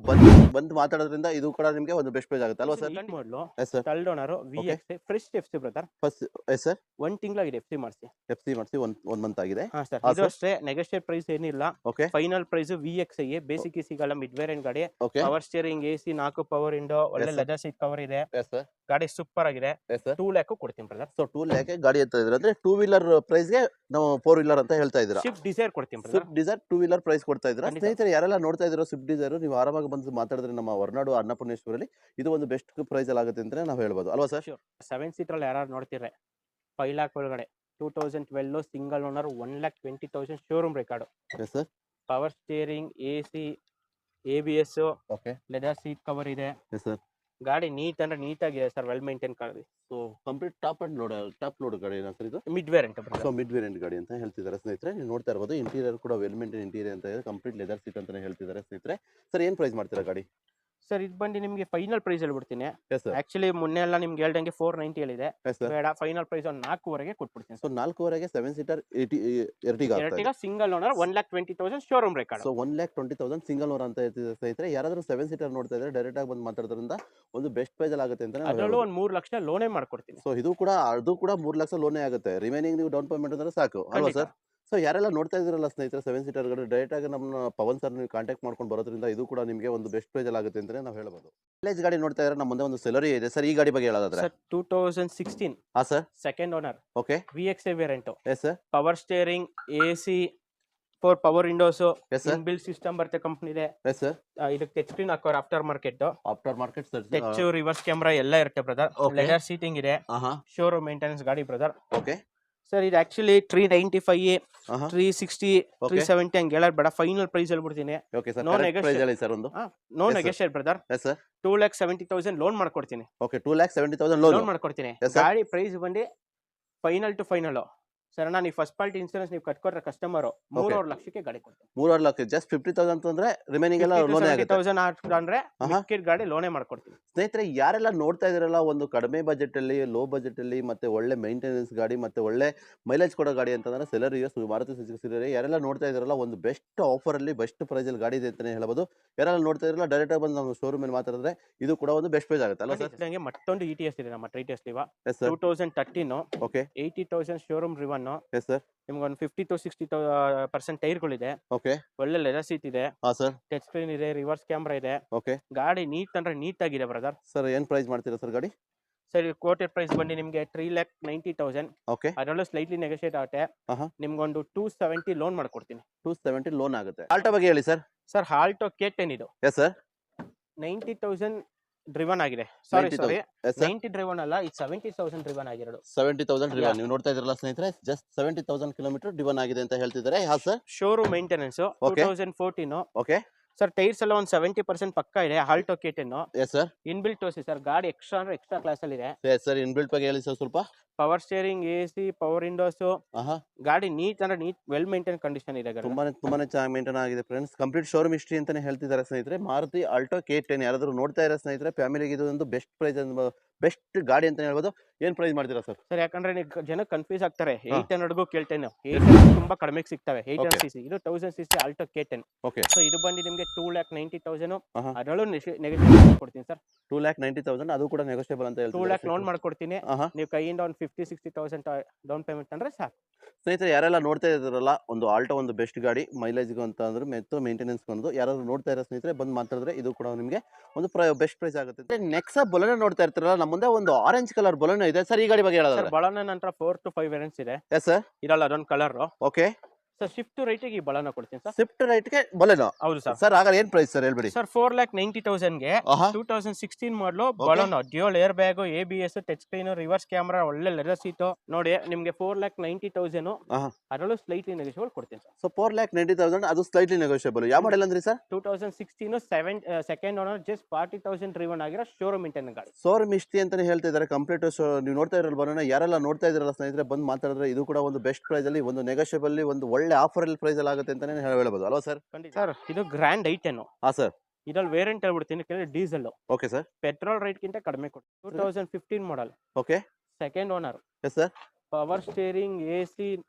Speaker 1: ಬಂದು ಮಾತಾಡೋದ್ರಿಂದ ಇದು ಕೂಡ ನಿಮಗೆ ಒಂದು ಬೆಸ್ಟ್ ಪ್ರೈಸ್ ಆಗುತ್ತೆ ಅಲ್ವಾ ಸರ್?
Speaker 2: ಮಾಡಲು
Speaker 1: yes sir.
Speaker 2: Third owner VX fresh FC brother.
Speaker 1: First yes sir.
Speaker 2: 1 ತಿಂಗಳಾಗಿದೆ FC ಮಾಡಿಸಿ.
Speaker 1: FC ಮಾಡಿಸಿ ಒಂದು ಮಂತ್ ಆಗಿದೆ.
Speaker 2: ಹಾ ಸರ್,
Speaker 1: ಹಾ
Speaker 2: ಇದು
Speaker 1: ಸರ್.
Speaker 2: ಅಷ್ಟೇ, ನೆಗೋಷಿಯೇಟ್ ಪ್ರೈಸ್ ಏನಿಲ್ಲ.
Speaker 1: Okay,
Speaker 2: final price VX basic ಸಿಗಲ್ಲ, ಮಿಡ್ ವೇರಿಯಂಟ್ ಗಾಡಿ.
Speaker 1: Okay,
Speaker 2: power steering, AC, 4 power window, ಒಳ್ಳೆ
Speaker 1: Yes, sir.
Speaker 2: Leather seat cover ಇದೆ.
Speaker 1: Yes sir.
Speaker 2: ಗಾಡಿ ಸೂಪರ್ ಆಗಿದೆ.
Speaker 1: Yes sir.
Speaker 2: 2 ಲ್ಯಾಕ್ ಕೊಡ್ತೀನಿ ಬ್ರದರ್.
Speaker 1: ಸೊ 2 ಲ್ಯಾಕ್ ಗಾಡಿ ಅಂತ ಇದ್ರೆ ಅಂದ್ರೆ 2 ವೀಲರ್ ಪ್ರೈಸ್ಗೆ ನಾವು 4 ವೀಲರ್ ಅಂತ ಹೇಳ್ತಾ ಇದ್ದೀರಾ.
Speaker 2: ಸ್ವಿಫ್ಟ್ ಡಿಸೈರ್ ಕೊಡ್ತೀನಿ brother.
Speaker 1: Swift Dzire 2 wheeler price ಕೊಡ್ತಾ ಇದ್ದೀರಾ
Speaker 2: ಖಂಡಿತ.
Speaker 1: ಸ್ನೇಹಿತರೆ. ಯಾರೆಲ್ಲ ನೋಡ್ತಾ ಇದ್ದೀರೋ ಸ್ವಿಫ್ಟ್ ಡಿಸೈರ್, ನೀವು ಆರಾಮಾಗಿ ಬಂದು ಮಾತಾಡಿದ್ರೆ ನಮ್ಮ ಹೊರನಾಡು ಅನ್ನಪೂರ್ಣೇಶ್ವರಲ್ಲಿ ಇದು ಒಂದು ಬೆಸ್ಟ್ ಪ್ರೈಸ್ ಅಲ್ಲಿ ಆಗುತ್ತೆ ಅಂತ ನಾವು ಹೇಳ್ಬೋದು ಅಲ್ವಾ ಸರ್?
Speaker 2: 7 ಸೀಟರ್ ಯಾರು ನೋಡ್ತಿದ್ರೆ 5 ಲ್ಯಾಕ್ ಒಳಗಡೆ 2012 single owner 1,20,000 showroom record.
Speaker 1: Yes sir.
Speaker 2: Power steering, AC, ABS,
Speaker 1: okay,
Speaker 2: leather seat cover ಇದೆ.
Speaker 1: Yes sir.
Speaker 2: ಗಾಡಿ ನೀಟ್ ಅಂದ್ರೆ ನೀಟ್ ಆಗಿದೆ ಸರ್, ವೆಲ್ ಮೇಂಟೈನ್ ಗಾಡಿ.
Speaker 1: ಸೊ ಕಂಪ್ಲೀಟ್ ಟಾಪ್ ಲೋಡ್ ಗಾಡಿ ಏನ ಸರ್ ಇದು?
Speaker 2: Mid variant
Speaker 1: so mid variant ಗಾಡಿ ಅಂತ ಹೇಳ್ತಿದ್ದಾರೆ ಸ್ನೇಹಿತರೆ. ನೀವು ನೋಡ್ತಾ ಇರ್ಬೋದು, ಇಂಟೀರಿಯರ್ ಕೂಡ ವೆಲ್ ಮೇಂಟೈನ್ ಇಂಟೀರಿಯರ್ ಅಂತ ಇದೆ, ಕಂಪ್ಲೀಟ್ ಲೆದರ್ ಸೀಟ್ ಅಂತಾನೆ ಹೇಳ್ತಿದ್ದಾರೆ ಸ್ನೇಹಿತರೆ. ಸರ್ ಏನು ಪ್ರೈಸ್ ಮಾಡ್ತೀರಾ ಗಾಡಿ?
Speaker 2: ಸರ್ ಇದು ಬಂದು ನಿಮಗೆ ಫೈನಲ್ ಪ್ರೈಸ್ ಹೇಳ್ಬಿಡ್ತೀನಿ.
Speaker 1: Yes sir.
Speaker 2: ಆಕ್ಚುಲಿ ಮೊನ್ನೆ ಎಲ್ಲ ನಿಮ್ಗೆ ಹೇಳ್ದಂಗೆ 490 ಹೇಳಿದೆ.
Speaker 1: Yes sir.
Speaker 2: ಬೇಡ, ಫೈನಲ್ ಪ್ರೈಸ್ ಒಂದು 4.5 ಕೊಟ್ಬಿಡ್ತೀನಿ.
Speaker 1: ಸೊ 4.5ಗೆ 7 ಸೀಟರ್ Ertiga ಆಗ್ತಾ ಇದೆ.
Speaker 2: Ertiga single owner 1,20,000 showroom record.
Speaker 1: So 1,20,000 single owner ಅಂತ ಹೇಳ್ತಿದ್ದಾರೆ ಸ್ನೇಹಿತರೆ. ಯಾರಾದ್ರೂ 7 ಸೀಟರ್ ನೋಡ್ತಾ ಇದ್ರೆ ಡೈರೆಕ್ಟ್ ಆಗಿ ಬಂದು ಮಾತಾಡೋದ್ರಿಂದ ಒಂದು ಬೆಸ್ಟ್ ಪ್ರೈಸ್ ಅಲ್ಲಿ ಆಗುತ್ತೆ ಅಂತ
Speaker 2: ಅದರಲ್ಲೂ ಒಂದು 3 ಲಕ್ಷ ಲೋನೇ ಮಾಡ್ಕೊಡ್ತೀನಿ.
Speaker 1: ಸೊ ಅದು ಕೂಡ 3 ಲಕ್ಷ ಲೋನೇ ಆಗುತ್ತೆ. ರಿಮೈನಿಂಗ್ ನೀವು ಡೌನ್ ಪೇಮೆಂಟ್ ಅಂದ್ರೆ ಸಾಕು ಅಲ್ವಾ ಸರ್? ಸೊ ಯಾರೆಲ್ಲ ನೋಡ್ತಾ ಇದ್ರಲ್ಲ ಸ್ನೇಹಿತರೆ 7 ಸೀಟರ್ ಗಾಡಿ, ಡೈರೆಕ್ಟ್ ಆಗಿ ನಮ್ಮ ಪವನ್ ಸರ್ ನೀವು ಕಾಂಟ್ಯಾಕ್ಟ್ ಮಾಡ್ಕೊಂಡು ಬರೋದ್ರಿಂದ ಇದು ಕೂಡ ನಿಮಗೆ ಒಂದು ಬೆಸ್ಟ್ ಪ್ರೈಸ್ ಅಲ್ಲಿ ಆಗುತ್ತೆ ಅಂತಾನೆ ನಾವು ಹೇಳ್ಬೋದು. ಮೈಲೇಜ್ ಗಾಡಿ ನೋಡ್ತಾ ಇದ್ರೆ ನಮ್ಮ ಮುಂದೆ ಒಂದು ಸೆಲರಿ ಇದೆ ಸರ್. ಈ ಗಾಡಿ ಬಗ್ಗೆ ಹೇಳೋದಾದ್ರೆ
Speaker 2: ಸರ್ 2016
Speaker 1: ಹಾ sir.
Speaker 2: Second owner
Speaker 1: okay,
Speaker 2: VX variant.
Speaker 1: Yes sir.
Speaker 2: Power steering, AC, 4 power windows,
Speaker 1: yes sir.
Speaker 2: Inbuilt system ಬರುತ್ತೆ ಕಂಪನಿ ಇದೆ.
Speaker 1: Yes sir.
Speaker 2: ಇದಕ್ಕೆ ಟಚ್ ಸ್ಕ್ರೀನ್ ಹಾಕೋರ್, after market
Speaker 1: sir.
Speaker 2: Touch reverse camera ಎಲ್ಲ ಇರುತ್ತೆ ಬ್ರದರ್.
Speaker 1: Okay.
Speaker 2: ಲೆದರ್ ಸೀಟಿಂಗ್ ಇದೆ,
Speaker 1: ಆಹಾ,
Speaker 2: showroom maintenance ಗಾಡಿ brother.
Speaker 1: Okay
Speaker 2: sir ಇದು ಆಕ್ಚುಲಿ 395,
Speaker 1: ಆಹಾ,
Speaker 2: 360,
Speaker 1: Okay.
Speaker 2: 370 ಹಂಗೆ ಹೇಳೋದು ಬೇಡ, ಫೈನಲ್ ಪ್ರೈಸ್ ಹೇಳ್ಬಿಡ್ತೀನಿ.
Speaker 1: Okay sir.
Speaker 2: No
Speaker 1: correct
Speaker 2: negotiable.
Speaker 1: Price ಹೇಳಿ ಸರ್ ಒಂದು.
Speaker 2: No
Speaker 1: Yes, sir.
Speaker 2: Negotiate brother.
Speaker 1: Yes sir.
Speaker 2: 2,70,000 loan ಮಾಡ್ಕೊಡ್ತೀನಿ.
Speaker 1: Okay, 2,70,000 loan.
Speaker 2: ಲೋನ್ ಮಾಡ್ಕೊಡ್ತೀನಿ.
Speaker 1: Yes, sir.
Speaker 2: ಗಾಡಿ ಪ್ರೈಸ್ ಬಂದು ಫೈನಲ್ ಟು ಫೈನಲ್ ಸರ್. ನಾನು ಈ ಫಸ್ಟ್ ಪಾರ್ಟಿ ಇನ್ಸೂರೆನ್ಸ್ ನೀವು ಕಟ್ಕೊಟ್ರೆ ಕಸ್ಟಮರ್ 3.5 ಲಕ್ಷಕ್ಕೆ ಗಾಡಿ ಕೊಡ್ತೀನಿ.
Speaker 1: 3.5 ಲಕ್ಷ ಜಸ್ಟ್ 50,000 ಅಂತಂದ್ರೆ ರಿಮೈನಿಂಗ್ ಎಲ್ಲ ಲೋನೇ ಆಗುತ್ತೆ.
Speaker 2: 50,000 ಅಂದ್ರೆ
Speaker 1: ಆಹಾ.
Speaker 2: ಮಿಕ್ಕಿದ ಗಾಡಿ ಲೋನೇ ಮಾಡ್ಕೊಡ್ತೀನಿ.
Speaker 1: ಸ್ನೇಹಿತರೆ, ಯಾರೆಲ್ಲ ನೋಡ್ತಾ ಇದ್ರಲ್ಲ ಒಂದು ಕಡಿಮೆ ಬಜೆಟ್ ಅಲ್ಲಿ, ಲೋ ಬಜೆಟ್ ಅಲ್ಲಿ, ಮತ್ತೆ ಒಳ್ಳೆ ಮೇಂಟೆನೆನ್ಸ್ ಗಾಡಿ, ಮತ್ತೆ ಒಳ್ಳೆ ಮೈಲೇಜ್ ಕೊಡೋ ಗಾಡಿ ಅಂತಂದ್ರೆ ಸೆಲರಿಯಸ್ ಮಾರುತಿ ಸುಜುಕಿ ಸೆಲೆರಿಯೋ. ಯಾರೆಲ್ಲ ನೋಡ್ತಾ ಇದ್ರಲ್ಲ ಒಂದು ಬೆಸ್ಟ್ ಆಫರ್ ಅಲ್ಲಿ ಬೆಸ್ಟ್ ಪ್ರೈಸ್ ಅಲ್ಲಿ ಗಾಡಿ ಇದೆ ಅಂತಾನೆ ಹೇಳ್ಬೋದು. ಯಾರೆಲ್ಲ ನೋಡ್ತಾ ಇದ್ರಲ್ಲ ಡೈರೆಕ್ಟ್ ಆಗಿ ಬಂದು ನಮ್ಮ ಶೋರೂಮ್ ಅಲ್ಲಿ ಮಾತಾಡಿದ್ರೆ ಇದು ಕೂಡ ಒಂದು ಬೆಸ್ಟ್ ಪ್ರೈಸ್ ಆಗುತ್ತೆ ಅಲ್ವಾ ಸರ್?
Speaker 2: ನಂಗೆ ಮತ್ತೊಂದು ETS ಇದೆ ನಮ್ಮ ಟ್ರೈಟಸ್ Liva.
Speaker 1: Yes sir.
Speaker 2: 2013
Speaker 1: okay,
Speaker 2: 80,000 showroom driven.
Speaker 1: Yes sir.
Speaker 2: ನಿಮ್ಗೆ ಒಂದು 50 to 60% ಟೈರ್ಗಳಿದೆ,
Speaker 1: ಓಕೆ,
Speaker 2: ಒಳ್ಳೆ ಲೆದರ್ ಸೀಟ್ ಇದೆ,
Speaker 1: ಹಾ ಸರ್.
Speaker 2: ಟಚ್ ಸ್ಕ್ರೀನ್ ಇದೆ, ರಿವರ್ಸ್ ಕ್ಯಾಮ್ರಾ ಇದೆ.
Speaker 1: ಓಕೆ
Speaker 2: ಗಾಡಿ ನೀಟ್ ಅಂದ್ರೆ ನೀಟ್ ಆಗಿದೆ ಬ್ರದರ್.
Speaker 1: ಸರ್, ಏನ್ ಪ್ರೈಸ್ ಮಾಡ್ತೀರಾ ಸರ್ ಗಾಡಿ?
Speaker 2: ಸರ್ ಕೋಟೆಡ್ ಪ್ರೈಸ್ ಬಂದು ನಿಮಗೆ 3,90,000.
Speaker 1: ಓಕೆ,
Speaker 2: ಅದರಲ್ಲೂ ಸ್ಲೈಟ್ಲಿ ನೆಗೋಷಿಯೇಟ್ ಆಗುತ್ತೆ.
Speaker 1: ಆಹಾ,
Speaker 2: ನಿಮ್ಗೊಂದು 270 ಲೋನ್ ಮಾಡ್ಕೊಡ್ತೀನಿ.
Speaker 1: 270 ಲೋನ್ ಆಗುತ್ತೆ. ಆಲ್ಟೋ ಬಗ್ಗೆ ಹೇಳಿ ಸರ್.
Speaker 2: ಸರ್ ಆಲ್ಟೋ K10 ಇದು
Speaker 1: ಎಸ್ ಸರ್.
Speaker 2: 90,000 ಡ್ರಿವನ್ ಆಗಿದೆ. ಸಾರಿ
Speaker 1: 90,000. Yes sir.
Speaker 2: 90 ಡ್ರಿವನ್ ಅಲ್ಲ, ಇದು 70,000 ಡ್ರಿವನ್ ಆಗಿರೋದು.
Speaker 1: 70,000 ಡ್ರಿವನ್.
Speaker 2: Yeah.
Speaker 1: ನೀವು ನೋಡ್ತಾ ಇದ್ರಲ್ಲ ಸ್ನೇಹಿತರೆ, ಜಸ್ಟ್ 70,000 ಕಿಲೋಮೀಟರ್ ಡ್ರಿವನ್ ಆಗಿದೆ ಅಂತ ಹೇಳ್ತಿದ್ದಾರೆ. ಹಾ sir.
Speaker 2: Showroom maintenance.
Speaker 1: Okay.
Speaker 2: 2014.
Speaker 1: Okay,
Speaker 2: sir tyres ಎಲ್ಲ ಒಂದು 70% ಪಕ್ಕ ಇದೆ. Alto K10
Speaker 1: S sir.
Speaker 2: Inbuilt ತೋರಿಸಿ ಸರ್. ಗಾಡಿ ಎಕ್ಸ್ಟ್ರಾ ಅಂದ್ರೆ ಎಕ್ಸ್ಟ್ರಾ ಕ್ಲಾಸ್ ಅಲ್ಲಿ ಇದೆ.
Speaker 1: Yes sir. ಇನ್ಬಿಲ್ಟ್ ಬಗ್ಗೆ ಹೇಳಿ ಸರ್ ಸ್ವಲ್ಪ.
Speaker 2: Power steering, AC, power windows.
Speaker 1: ಆಹಾ,
Speaker 2: ಗಾಡಿ ನೀಟ್ ಅಂದ್ರೆ ನೀಟ್ ವೆಲ್ ಮೇಂಟೈನ್ ಕಂಡೀಷನ್ ಇದೆ ಗಾಡಿ.
Speaker 1: ತುಂಬಾನೇ ಚೆನ್ನಾಗಿ ಮೇಂಟೈನ್ ಆಗಿದೆ ಫ್ರೆಂಡ್ಸ್. ಕಂಪ್ಲೀಟ್ ಶೋರೂಮ್ ಹಿಸ್ಟ್ರಿ ಅಂತಾನೆ ಹೇಳ್ತಿದ್ದಾರೆ ಸ್ನೇಹಿತರೆ. ಮಾರುತಿ ಆಲ್ಟೋ K10 ಯಾರಾದ್ರೂ ನೋಡ್ತಾ ಇರೋ ಸ್ನೇಹಿತರೆ, ಫ್ಯಾಮಿಲಿಗೆ ಇದು ಒಂದು ಬೆಸ್ಟ್ ಪ್ರೈಸ್, ಬೆಸ್ಟ್ ಗಾಡಿ ಅಂತ ಹೇಳ್ಬೋದು. ಏನ್ ಪ್ರೈಸ್ ಮಾಡ್ತೀರಾ ಸರ್?
Speaker 2: ಸರ್ ಯಾಕಂದ್ರೆ ಜನ ಕನ್ಫ್ಯೂಸ್ ಆಗ್ತಾರೆ. 800ಗೂ ಕೇಳ್ತೇನೆ. 800 ತುಂಬಾ ಕಡಿಮೆಗೆ ಸಿಗ್ತವೆ. 800 cc ಇದು 1000 cc Alto K10.
Speaker 1: Okay,
Speaker 2: so ಇದು ಬಂದು ನಿಮಗೆ 2,90,000.
Speaker 1: ಆಹಾ,
Speaker 2: ಅದರಲ್ಲೂ ನೆಗೋಷಿಯೇಟ್ ಮಾಡ್ಕೊಡ್ತೀನಿ ಸರ್.
Speaker 1: 2,90,000 ಅದು ಕೂಡ ನೆಗೋಷಿಯಬಲ್ ಅಂತ
Speaker 2: 2 ಲ್ಯಾಕ್ ಲೋನ್ ಮಾಡ್ಕೊಡ್ತೀನಿ.
Speaker 1: ಆಹಾ,
Speaker 2: ನೀವು ಕೈಯಿಂದ ಒಂದು 50,000-60,000 ಡೌನ್ ಪೇಮೆಂಟ್ ಅಂದ್ರೆ ಸಾಕು.
Speaker 1: ಸ್ನೇಹಿತರೆ, ಯಾರೆಲ್ಲ ನೋಡ್ತಾ ಇದ್ರಲ್ಲ ಒಂದು ಆಲ್ಟೋ ಒಂದು ಬೆಸ್ಟ್ ಗಾಡಿ ಮೈಲೇಜ್ಗೂ ಅಂತ ಅಂದ್ರೆ ಮತ್ತು ಮೇಂಟೆನೆನ್ಸ್ ಒಂದು ಯಾರಾದ್ರೂ ನೋಡ್ತಾ ಇರೋ ಸ್ನೇಹಿತರೆ ಬಂದು ಮಾತಾಡಿದ್ರೆ ಇದು ಕೂಡ ನಿಮಗೆ ಒಂದು ಬೆಸ್ಟ್ ಪ್ರೈಸ್ ಆಗುತ್ತೆ. ನೆಕ್ಸ್ಟ್ ಬೊಲೆನೋ ನೋಡ್ತಾ ಇರ್ತಾರಲ್ಲ, ನಮ್ಮ ಮುಂದೆ ಒಂದು ಆರೆಂಜ್ ಕಲರ್ ಬೊಲೆನೋ ಇದೆ ಸರ್. ಈ ಗಾಡಿ ಬಗ್ಗೆ ಹೇಳೋದಾದ್ರೆ
Speaker 2: ಬೊಲೆನೋ ನಂತರ 4 to 5 ವೇರಿಯಂಟ್ಸ್ ಇದೆ.
Speaker 1: Yes sir.
Speaker 2: ಇರಲ್ಲ ಅದೊಂದು ಕಲರ್.
Speaker 1: ಓಕೆ,
Speaker 2: ಸರ್ ಶಿಫ್ಟ್ ರೈಟಿಗೆ ಈ ಬಲನ ಕೊಡ್ತೀನಿ ಸರ್.
Speaker 1: ಸ್ವಿಫ್ಟ್ ರೈಟ್ಗೆ ಬಲೆನೋ
Speaker 2: ಹೌದು ಸರ್.
Speaker 1: ಸರ್. ಆಗ ಏನ್ ಪ್ರೈಸ್ ಸರ್ ಹೇಳ್ಬಿಡಿ.
Speaker 2: ಸರ್ 4,90,000ಗೆ
Speaker 1: ಆಹಾ
Speaker 2: 2016 model
Speaker 1: Okay.
Speaker 2: Baleno dual air bag, ABS, touch screen, reverse camera, ಒಳ್ಳೆ ಲೆದರ್ ಸೀಟು ನೋಡಿ ನಿಮ್ಗೆ 4,90,000
Speaker 1: ಆಹಾ
Speaker 2: ಅದರಲ್ಲೂ ಸ್ಲೈಟ್ಲಿ ನೆಗೋಷಿಯಬಲ್ ಕೊಡ್ತೀನಿ ಸರ್.
Speaker 1: ಸೊ 4,90,000 ಅದು ಸ್ಲೈಟ್ಲಿ ನೆಗೋಷಿಯಬಲ್. ಯಾವ ಮಾಡೆಲ್ ಅಂದ್ರಿ sir?
Speaker 2: 2016 second owner, just 40,000 driven ಆಗಿರೋ ಶೋರೂಮ್ ಮೇಂಟೈನ್ ಗಾಡಿ.
Speaker 1: ಶೋರೂಮ್ ಇಷ್ಟಿ ಅಂತಾನೆ ಹೇಳ್ತಾ ಇದ್ದಾರೆ. ಕಂಪ್ಲೀಟ್ ನೀವು ನೋಡ್ತಾ ಇರಲ್ಲ ಬರೋಣ, ಯಾರೆಲ್ಲ ನೋಡ್ತಾ ಇದ್ರಲ್ಲ ಸ್ನೇಹಿತರೆ, ಬಂದು ಮಾತಾಡಿದ್ರೆ ಇದು ಕೂಡ ಒಂದು ಬೆಸ್ಟ್ ಪ್ರೈಸ್ ಅಲ್ಲಿ, ಒಂದು ನೆಗೋಷಿಯಬಲ್, ಒಂದು ಒಳ್ಳೆ ಆಫರ್ ಅಲ್ಲಿ ಪ್ರೈಸ್ ಅಲ್ಲಿ ಆಗುತ್ತೆ ಅಂತಾನೆ ಹೇಳ್ಬೋದು ಅಲ್ವಾ ಸರ್?
Speaker 2: ಸರ್ ಇದು ಗ್ರ್ಯಾಂಡ್ ಐಟೆನ್.
Speaker 1: ಹಾ ಸರ್.
Speaker 2: ಇದ್ರಲ್ಲಿ ವೇರಿಯಂಟ್ ಹೇಳ್ಬಿಡ್ತೀನಿ, ಕೆಲವು diesel
Speaker 1: okay sir.
Speaker 2: Petrol rate ಗಿಂತ ಕಡಿಮೆ ಕೊಡ್ತೀನಿ. 2015 model,
Speaker 1: okay
Speaker 2: second owner,
Speaker 1: yes sir.
Speaker 2: Power steering, AC,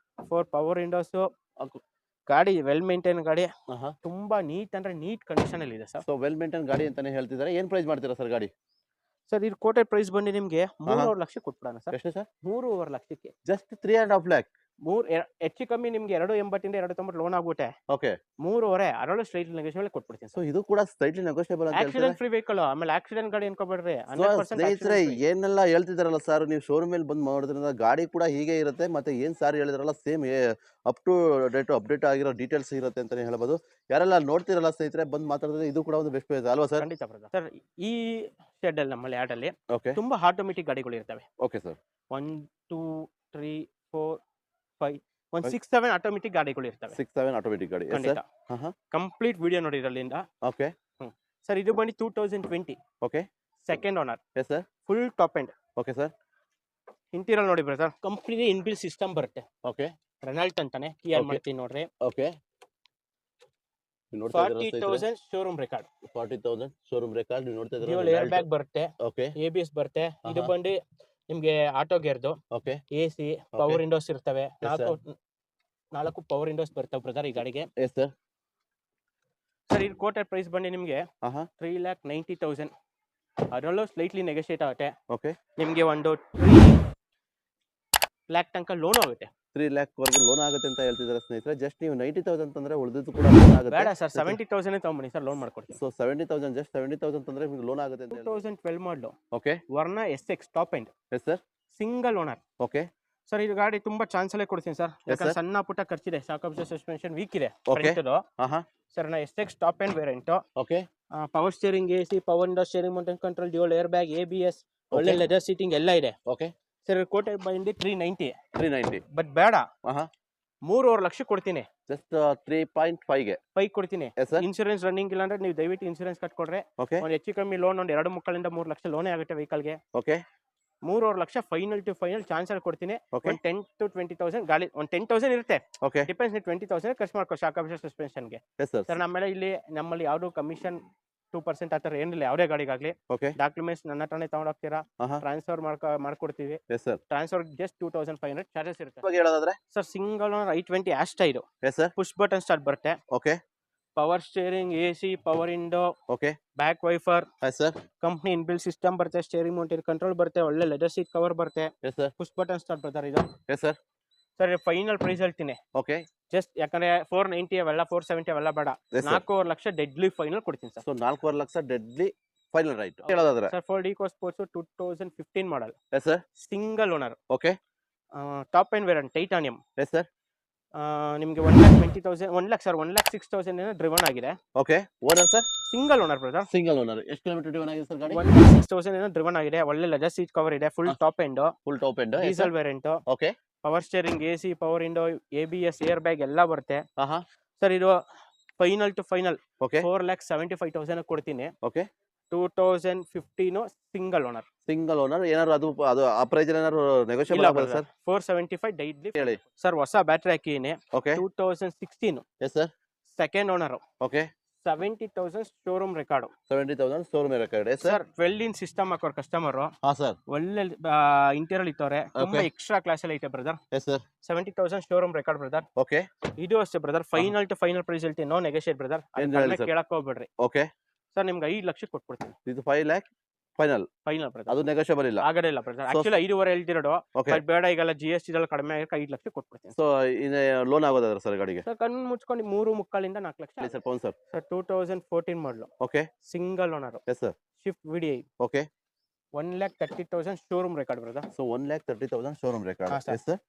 Speaker 2: 4 power windows, ಗಾಡಿ ವೆಲ್ ಮೇಂಟೈನ್ ಗಾಡಿ, ತುಂಬಾ ನೀಟ್ ಅಂದ್ರೆ ನೀಟ್ ಕಂಡೀಷನ್ ಅಲ್ಲಿ ಇದೆ ಸರ್.
Speaker 1: ಸೊ ವೆಲ್ ಮೇಂಟೈನ್ ಗಾಡಿ ಅಂತಾನೆ ಹೇಳ್ತಿದ್ದಾರೆ. ಏನ್ ಪ್ರೈಸ್ ಮಾಡ್ತೀರಾ ಸರ್ ಗಾಡಿ?
Speaker 2: ಸರ್ ಇದು ಕೋಟೆಡ್ ಪ್ರೈಸ್ ಬಂದು ನಿಮ್ಗೆ 3.5 ಲಕ್ಷ ಕೊಟ್ಬಿಡೋಣ ಸರ್.
Speaker 1: ಎಷ್ಟು ಸರ್?
Speaker 2: 3.5 ಲಕ್ಷಕ್ಕೆ
Speaker 1: ಜಸ್ಟ್ 3.5 lakh.
Speaker 2: ಹೆಚ್ಚು ಕಮ್ಮಿ ನಿಮ್ಗೆ 2.80 2.90 ಲೋನ್ ಆಗ್ಬಿಟ್ಟೆ.
Speaker 1: ಓಕೆ
Speaker 2: 3.5 ಅದರಲ್ಲೂ ಸ್ಟ್ರೈಟ್ ನೆಗೋಷಿಯಬಲ್ ಕೊಟ್ಬಿಡ್ತೀನಿ.
Speaker 1: ಸೊ ಇದು ಕೂಡ ಸ್ಲೈಟ್ಲಿ ನೆಗೋಷಿಯಬಲ್ ಅಂತ ಹೇಳ್ತಾರೆ.
Speaker 2: ಆಕ್ಸಿಡೆಂಟ್ ಫ್ರೀ ವೆಹಿಕಲ್, ಆಮೇಲೆ ಆಕ್ಸಿಡೆಂಟ್ ಗಾಡಿ ಅನ್ಕೋಬೇಡ್ರಿ. 100%
Speaker 1: ಸ್ನೇಹಿತರೆ ಏನೆಲ್ಲ ಹೇಳ್ತಿದಾರಲ್ಲ ಸರ್, ನೀವು ಶೋರೂಮ್ ಮೇಲೆ ಬಂದು ಮಾಡೋದ್ರಿಂದ ಗಾಡಿ ಕೂಡ ಹೀಗೆ ಇರುತ್ತೆ. ಮತ್ತೆ ಏನ್ ಸಾರ್ ಹೇಳಿದ್ರಲ್ಲ same up to date update ಆಗಿರೋ ಡೀಟೇಲ್ಸ್ ಇರುತ್ತೆ ಅಂತಾನೆ ಹೇಳ್ಬೋದು. ಯಾರೆಲ್ಲ ನೋಡ್ತಿರಲ್ಲ ಸ್ನೇಹಿತರೆ, ಬಂದು ಮಾತಾಡಿದ್ರೆ ಇದು ಕೂಡ ಒಂದು ಬೆಸ್ಟ್ ಪ್ರೈಸ್ ಅಲ್ವಾ ಸರ್?
Speaker 2: ಖಂಡಿತ ಸರ್. ಈ ಶೆಡ್ ಅಲ್ಲಿ ನಮ್ಮಲ್ಲಿ ಆಡ್ ಅಲ್ಲಿ
Speaker 1: ಓಕೆ
Speaker 2: ತುಂಬಾ ಆಟೋಮೆಟಿಕ್ ಗಾಡಿಗಳು ಇರ್ತವೆ.
Speaker 1: Okay sir.
Speaker 2: 1 2 3 4 5 1 6 7 ಆಟೋಮೆಟಿಕ್ ಗಾಡಿಗಳು ಇರ್ತವೆ.
Speaker 1: 6-7 ಆಟೋಮೆಟಿಕ್ ಗಾಡಿ.
Speaker 2: ಖಂಡಿತ ಕಂಪ್ಲೀಟ್ ವಿಡಿಯೋ ನೋಡಿ ಇರಲಿಂದ.
Speaker 1: ಓಕೆ
Speaker 2: ಸರ್ ಇದು ಬಂದು 2020
Speaker 1: okay
Speaker 2: second owner,
Speaker 1: yes sir.
Speaker 2: Full top end.
Speaker 1: Okay sir.
Speaker 2: Interior ನೋಡಿ ಬ್ರದರ್, ಕಂಪ್ನಿ ಇನ್ಬಿಲ್ ಸಿಸ್ಟಮ್ ಬರುತ್ತೆ.
Speaker 1: ಓಕೆ
Speaker 2: ರೆನಾಲ್ಟ್ ಅಂತಾನೆ ಕ್ಲಿಯರ್ ಮಾಡ್ತೀನಿ ನೋಡ್ರಿ.
Speaker 1: Okay
Speaker 2: 40,000 showroom record.
Speaker 1: 40,000 showroom record. ನೀವು ನೋಡ್ತಾ
Speaker 2: ಡ್ಯೂಯಲ್ ಏರ್ ಬ್ಯಾಗ್ ಬರುತ್ತೆ,
Speaker 1: ಓಕೆ
Speaker 2: ABS ಬರುತ್ತೆ. ಇದು ಬಂದು ನಿಮ್ಗೆ ಆಟೋ ಗೇರ್ದು,
Speaker 1: ಓಕೆ
Speaker 2: AC, ಪವರ್ ವಿಂಡೋಸ್ ಇರ್ತವೆ.
Speaker 1: Yes, sir.
Speaker 2: 4 ಪವರ್ ವಿಂಡೋಸ್ ಬರ್ತವೆ ಬ್ರದರ್ ಈ ಗಾಡಿಗೆ.
Speaker 1: Yes sir.
Speaker 2: ಸರ್ ಇದು ಕೋಟೆಡ್ ಪ್ರೈಸ್ ಬಂದು ನಿಮ್ಗೆ 3,90,000 ಅದರಲ್ಲೂ ಸ್ಲೈಟ್ಲಿ ನೆಗೋಷಿಯೇಟ್ ಆಗುತ್ತೆ.
Speaker 1: ಓಕೆ
Speaker 2: ನಿಮ್ಗೆ ಒಂದು 3 lakh ತನಕ ಲೋನ್ ಆಗುತ್ತೆ.
Speaker 1: 3 lakh ವರೆಗೂ ಲೋನ್ ಆಗುತ್ತೆ ಅಂತ ಹೇಳ್ತಿದ್ದಾರೆ ಸ್ನೇಹಿತರೆ. ಜಸ್ಟ್ ನೀವು 90,000 ಅಂತಂದ್ರೆ ಉಳಿದಿದ್ದು ಕೂಡ ಲೋನ್ ಆಗುತ್ತೆ.
Speaker 2: ಬೇಡ ಸರ್, 70,000 ತಗೊಂಬನ್ನಿ ಸರ್, ಲೋನ್ ಮಾಡ್ಕೊಡ್ತೀನಿ.
Speaker 1: ಸೊ 70,000, ಜಸ್ಟ್ 70,000 ಅಂತಂದ್ರೆ ನಿಮಗೆ ಲೋನ್ ಆಗುತ್ತೆ ಅಂತ.
Speaker 2: 2012 ಮಾಡಲು
Speaker 1: ಓಕೆ
Speaker 2: ವರ್ಣ SX top end,
Speaker 1: S sir.
Speaker 2: Single owner.
Speaker 1: Okay
Speaker 2: sir ಇದು ಗಾಡಿ ತುಂಬಾ ಚಾನ್ಸ್ ಅಲ್ಲೇ ಕೊಡ್ತೀನಿ ಸರ್, ಯಾಕಂದ್ರೆ ಸಣ್ಣ ಪುಟ್ಟ ಖರ್ಚಿದೆ. ಶಾಕ್ ಅಬ್ಸರ್ವ್ ಸಸ್ಪೆನ್ಷನ್ ವೀಕ್ ಇದೆ.
Speaker 1: Okay.
Speaker 2: ಸರ್ ನಾ SX top end variant,
Speaker 1: okay
Speaker 2: power steering, AC, power window, steering mounted control, dual air bag, ABS, ಒಳ್ಳೆ ಲೆದರ್ ಸೀಟಿಂಗ್ ಎಲ್ಲ ಇದೆ.
Speaker 1: ಓಕೆ
Speaker 2: ಸರ್ ಕೋಟೆ ಬಂದು 390. ಬಟ್ ಬೇಡ, 3.5 ಲಕ್ಷ ಕೊಡ್ತೀನಿ.
Speaker 1: ಜಸ್ಟ್ 3.5 ಗೆ
Speaker 2: 5 ಕೊಡ್ತೀನಿ. ಇನ್ಶೂರೆನ್ಸ್ ರನ್ನಿಂಗ್ ಇಲ್ಲ ಅಂದ್ರೆ ನೀವು ದಯವಿಟ್ಟು ಇನ್ಶೂರೆನ್ಸ್ ಕಟ್ಕೊಡ್ರೆ
Speaker 1: ಓಕೆ
Speaker 2: ಒಂದು ಹೆಚ್ಚು ಕಮ್ಮಿ ಲೋನ್ ಒಂದು 2.5 3 ಲಕ್ಷ ಲೋನೇ ಆಗುತ್ತೆ ವೆಹಿಕಲ್ಗೆ.
Speaker 1: Okay
Speaker 2: 3.5 lakh final to final chance ಅಲ್ಲಿ ಕೊಡ್ತೀನಿ.
Speaker 1: Okay.
Speaker 2: 10 to 20,000 ಗಾಡಿ ಒಂದು 10,000 ಇರುತ್ತೆ.
Speaker 1: ಓಕೆ
Speaker 2: ಡಿಪೆಂಡ್ಸ್, ನೀವು 20,000 ಖರ್ಚು ಮಾಡ್ಕೋ ಶಾಕ್ ಅಬ್ಸರ್ವ್ ಸಸ್ಪೆನ್ಷನ್ಗೆ.
Speaker 1: Yes sir.
Speaker 2: ಸರ್ ನಮ್ಮೆಲ್ಲ ಇಲ್ಲಿ ನಮ್ಮಲ್ಲಿ ಯಾವುದು ಕಮಿಷನ್ 2% ಆ ಥರ ಏನಿಲ್ಲ. ಯಾವುದೇ ಗಾಡಿಗಾಗಲಿ
Speaker 1: ಓಕೆ
Speaker 2: ಡಾಕ್ಯುಮೆಂಟ್ಸ್ ನನ್ನ ಹತ್ರನೇ ತಗೊಂಡೋಗ್ತೀರಾ, ಟ್ರಾನ್ಸ್ಫರ್ ಮಾಡ್ಕೊಡ್ತೀವಿ.
Speaker 1: Yes sir.
Speaker 2: Transfer just 2,500 charges ಇರುತ್ತೆ.
Speaker 1: ಬಗ್ಗೆ ಹೇಳೋದಾದ್ರೆ
Speaker 2: ಸರ್ ಸಿಂಗಲ್ ಓನರ್ i20 ಆಸ್ಟೈರು,
Speaker 1: yes sir.
Speaker 2: Push button start ಬರುತ್ತೆ.
Speaker 1: Okay
Speaker 2: power steering, AC, power window,
Speaker 1: okay
Speaker 2: back wiper,
Speaker 1: yes sir.
Speaker 2: Company inbuilt system ಬರುತ್ತೆ, ಸ್ಟೇರಿಂಗ್ ಮೌಂಟೇನ್ ಕಂಟ್ರೋಲ್ ಬರುತ್ತೆ, ಒಳ್ಳೆ leather seat cover ಬರುತ್ತೆ,
Speaker 1: yes sir.
Speaker 2: Push button start ಬರ್ತಾರೆ ಇದು.
Speaker 1: Yes sir.
Speaker 2: Sir final price ಹೇಳ್ತೀನಿ.
Speaker 1: Okay
Speaker 2: just ಯಾಕಂದ್ರೆ 490 ಅವೆಲ್ಲ 470 ಅವೆಲ್ಲ ಬೇಡ,
Speaker 1: Yes, sir.
Speaker 2: 4.5 lakh deadly final ಕೊಡ್ತೀನಿ sir.
Speaker 1: So 4.5 lakh deadly final right ಹೇಳೋದಾದ್ರೆ.
Speaker 2: ಸರ್ ಫೋರ್ಡ್ ಈಕೋ ಸ್ಪೋರ್ಟ್ಸ್ 2015 ಮಾಡಲ್,
Speaker 1: yes sir.
Speaker 2: Single owner,
Speaker 1: okay
Speaker 2: top end variant, titanium.
Speaker 1: Yes sir.
Speaker 2: ನಿಮಗೆ 1,20,000 1,06,000 ಏನೋ ಡ್ರಿವನ್ ಆಗಿದೆ.
Speaker 1: Okay owner sir.
Speaker 2: Single owner brother,
Speaker 1: single owner. ಎಷ್ಟು kilometre driven ಆಗಿದೆ sir ಗಾಡಿ?
Speaker 2: 1,06,000 ಏನೋ driven ಆಗಿದೆ. ಒಳ್ಳೆ ಲೆದರ್ ಸೀಟ್ ಕವರ್ ಇದೆ, full top end,
Speaker 1: full top end,
Speaker 2: diesel variant,
Speaker 1: okay
Speaker 2: power steering, AC, power window, ABS, air bag ಎಲ್ಲ ಬರುತ್ತೆ.
Speaker 1: ಹಾ
Speaker 2: ಸರ್ ಇದು ಫೈನಲ್ ಟು ಫೈನಲ್
Speaker 1: ಓಕೆ
Speaker 2: 4,75,000 ಕೊಡ್ತೀನಿ.
Speaker 1: Okay
Speaker 2: 2015 single owner.
Speaker 1: Single owner. ಏನಾದ್ರು ಅದು ಆ ಪ್ರೈಸ್ ಏನಾದ್ರು ನೆಗೋಷಿಯಬಲ್ ಆಗುತ್ತೆ ಸರ್?
Speaker 2: 475 ಡೈಲಿ
Speaker 1: ಹೇಳಿ.
Speaker 2: ಸರ್ ಹೊಸ ಬ್ಯಾಟ್ರಿ ಹಾಕಿನಿ,
Speaker 1: okay
Speaker 2: 2016
Speaker 1: yes sir.
Speaker 2: Second owner,
Speaker 1: okay
Speaker 2: 70,000 showroom record.
Speaker 1: 70,000 showroom record. Yes
Speaker 2: sir 12 in system ಹಾಕೋರ್ ಕಸ್ಟಮರ್,
Speaker 1: ಹಾ ಸರ್.
Speaker 2: ಒಳ್ಳೆ ಇಂಟೀರಿಯರ್ ಇತ್ತವ್ರೆ, ತುಂಬಾ ಎಕ್ಸ್ಟ್ರಾ ಕ್ಲಾಸ್ ಅಲ್ಲಿ ಐತೆ brother.
Speaker 1: Yes sir.
Speaker 2: 70,000 showroom record brother.
Speaker 1: Okay
Speaker 2: ಇದು ಅಷ್ಟೇ brother, final to final price ಹೇಳ್ತೀನಿ, ನೋ ನೆಗೋಷಿಯೇಟ್ ಬ್ರದರ್. ಕೇಳಕ್ ಹೋಗ್ಬೇಡ್ರಿ.
Speaker 1: ಓಕೆ
Speaker 2: ಸರ್ ನಿಮ್ಗೆ 5 ಲಕ್ಷ ಕೊಟ್ಬಿಡ್ತೀನಿ.
Speaker 1: ಇದು 5 lakh ಫೈನಲ್
Speaker 2: ಬ್ರದರ್,
Speaker 1: ಅದು ನೆಗೋಷಿಯಬಲ್ ಇಲ್ಲ,
Speaker 2: ಆಗದೇ ಇಲ್ಲ ಬ್ರದರ್. ಆಕ್ಚುಲಿ 5.5 ಹೇಳ್ತಿರೋದು, ಬಟ್ ಬೇಡ, ಈಗೆಲ್ಲ GST ಕಡಿಮೆ ಆಗಿ 5 ಲಕ್ಷ ಕೊಟ್ಬಿಡ್ತೀನಿ.
Speaker 1: ಸೊ ಲೋನ್ ಆಗೋದಾದ್ರೆ ಸರ್ ಗಾಡಿಗೆ?
Speaker 2: ಸರ್ ಕಣ್ಣು ಮುಚ್ಕೊಂಡು 3.5 ಇಂದ 4 lakh
Speaker 1: sir. Pawn sir.
Speaker 2: Sir 2014 ಮಾಡಲು,
Speaker 1: okay
Speaker 2: single owner,
Speaker 1: yes sir.
Speaker 2: Shift VDI,
Speaker 1: okay
Speaker 2: 1,30,000 showroom record brother.
Speaker 1: So 1,30,000 showroom record. Yes sir.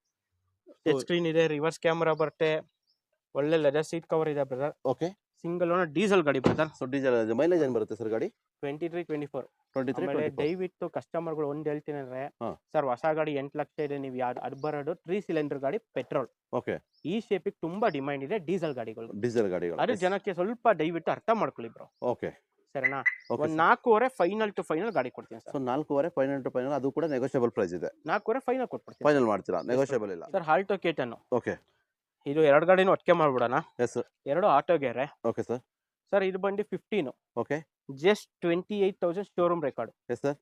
Speaker 2: Touch screen ಇದೆ, ರಿವರ್ಸ್ ಕ್ಯಾಮರಾ ಬರುತ್ತೆ, ಒಳ್ಳೆ ಲೆದರ್ ಸೀಟ್ ಕವರ್ ಇದೆ brother.
Speaker 1: Okay.
Speaker 2: Single owner diesel ಗಾಡಿ brother.
Speaker 1: So diesel mileage ಏನು ಬರುತ್ತೆ sir ಗಾಡಿ?
Speaker 2: 23, 24.
Speaker 1: 23,
Speaker 2: ಆಮೇಲೆ
Speaker 1: 24.
Speaker 2: ದಯವಿಟ್ಟು ಕಸ್ಟಮರ್ಗಳು ಒಂದ್ ಹೇಳ್ತೀನಿ ಅಂದ್ರೆ,
Speaker 1: ಹಾ.
Speaker 2: ಸರ್ ಹೊಸ ಗಾಡಿ 8 ಲಕ್ಷ ಇದೆ, ನೀವು ಯಾವ್ದು ಅದು ಬರೋದು 3 ಸಿಲಿಂಡರ್ ಗಾಡಿ ಪೆಟ್ರೋಲ್.
Speaker 1: ಓಕೆ.
Speaker 2: ಈ ಶೇಪಿಗೆ ತುಂಬಾ ಡಿಮ್ಯಾಂಡ್ ಇದೆ ಡೀಸೆಲ್ ಗಾಡಿಗಳು.
Speaker 1: ಡೀಸೆಲ್ ಗಾಡಿಗಳು.
Speaker 2: ಅದು ಜನಕ್ಕೆ ಸ್ವಲ್ಪ ದಯವಿಟ್ಟು ಅರ್ಥ ಮಾಡ್ಕೊಳ್ಳಿ ಬ್ರೋ.
Speaker 1: ಓಕೆ.
Speaker 2: ಸರಿನಾ?
Speaker 1: ಓಕೆ.
Speaker 2: ಒಂದ್ 4.5 ಫೈನಲ್ ಟು ಫೈನಲ್ ಗಾಡಿ ಕೊಡ್ತೀನಿ
Speaker 1: so
Speaker 2: sir.
Speaker 1: 4.5 final to final, ಅದು ಕೂಡ ನೆಗೋಷಿಯಬಲ್ ಪ್ರೈಸ್ ಇದೆ.
Speaker 2: 4.5 ಫೈನಲ್ ಕೊಟ್ಬಿಡ್ತೀನಿ
Speaker 1: ಫೈನಲ್ ಮಾಡ್ತೀರಾ? ನೆಗೋಷಿಯಬಲ್ ಇಲ್ಲ.
Speaker 2: ಸರ್. Alto K ten
Speaker 1: okay.
Speaker 2: ಇದು 2 ಗಾಡಿನೂ ಒಟ್ಟಿಗೆ ಮಾಡ್ಬಿಡೋಣ.
Speaker 1: Yes sir.
Speaker 2: 2 ಆಟೋ ಗೇರೆ.
Speaker 1: Okay sir.
Speaker 2: ಸರ್ ಇದು ಬಂದು 15,
Speaker 1: okay.
Speaker 2: Just 28,000 showroom record.
Speaker 1: Yes sir.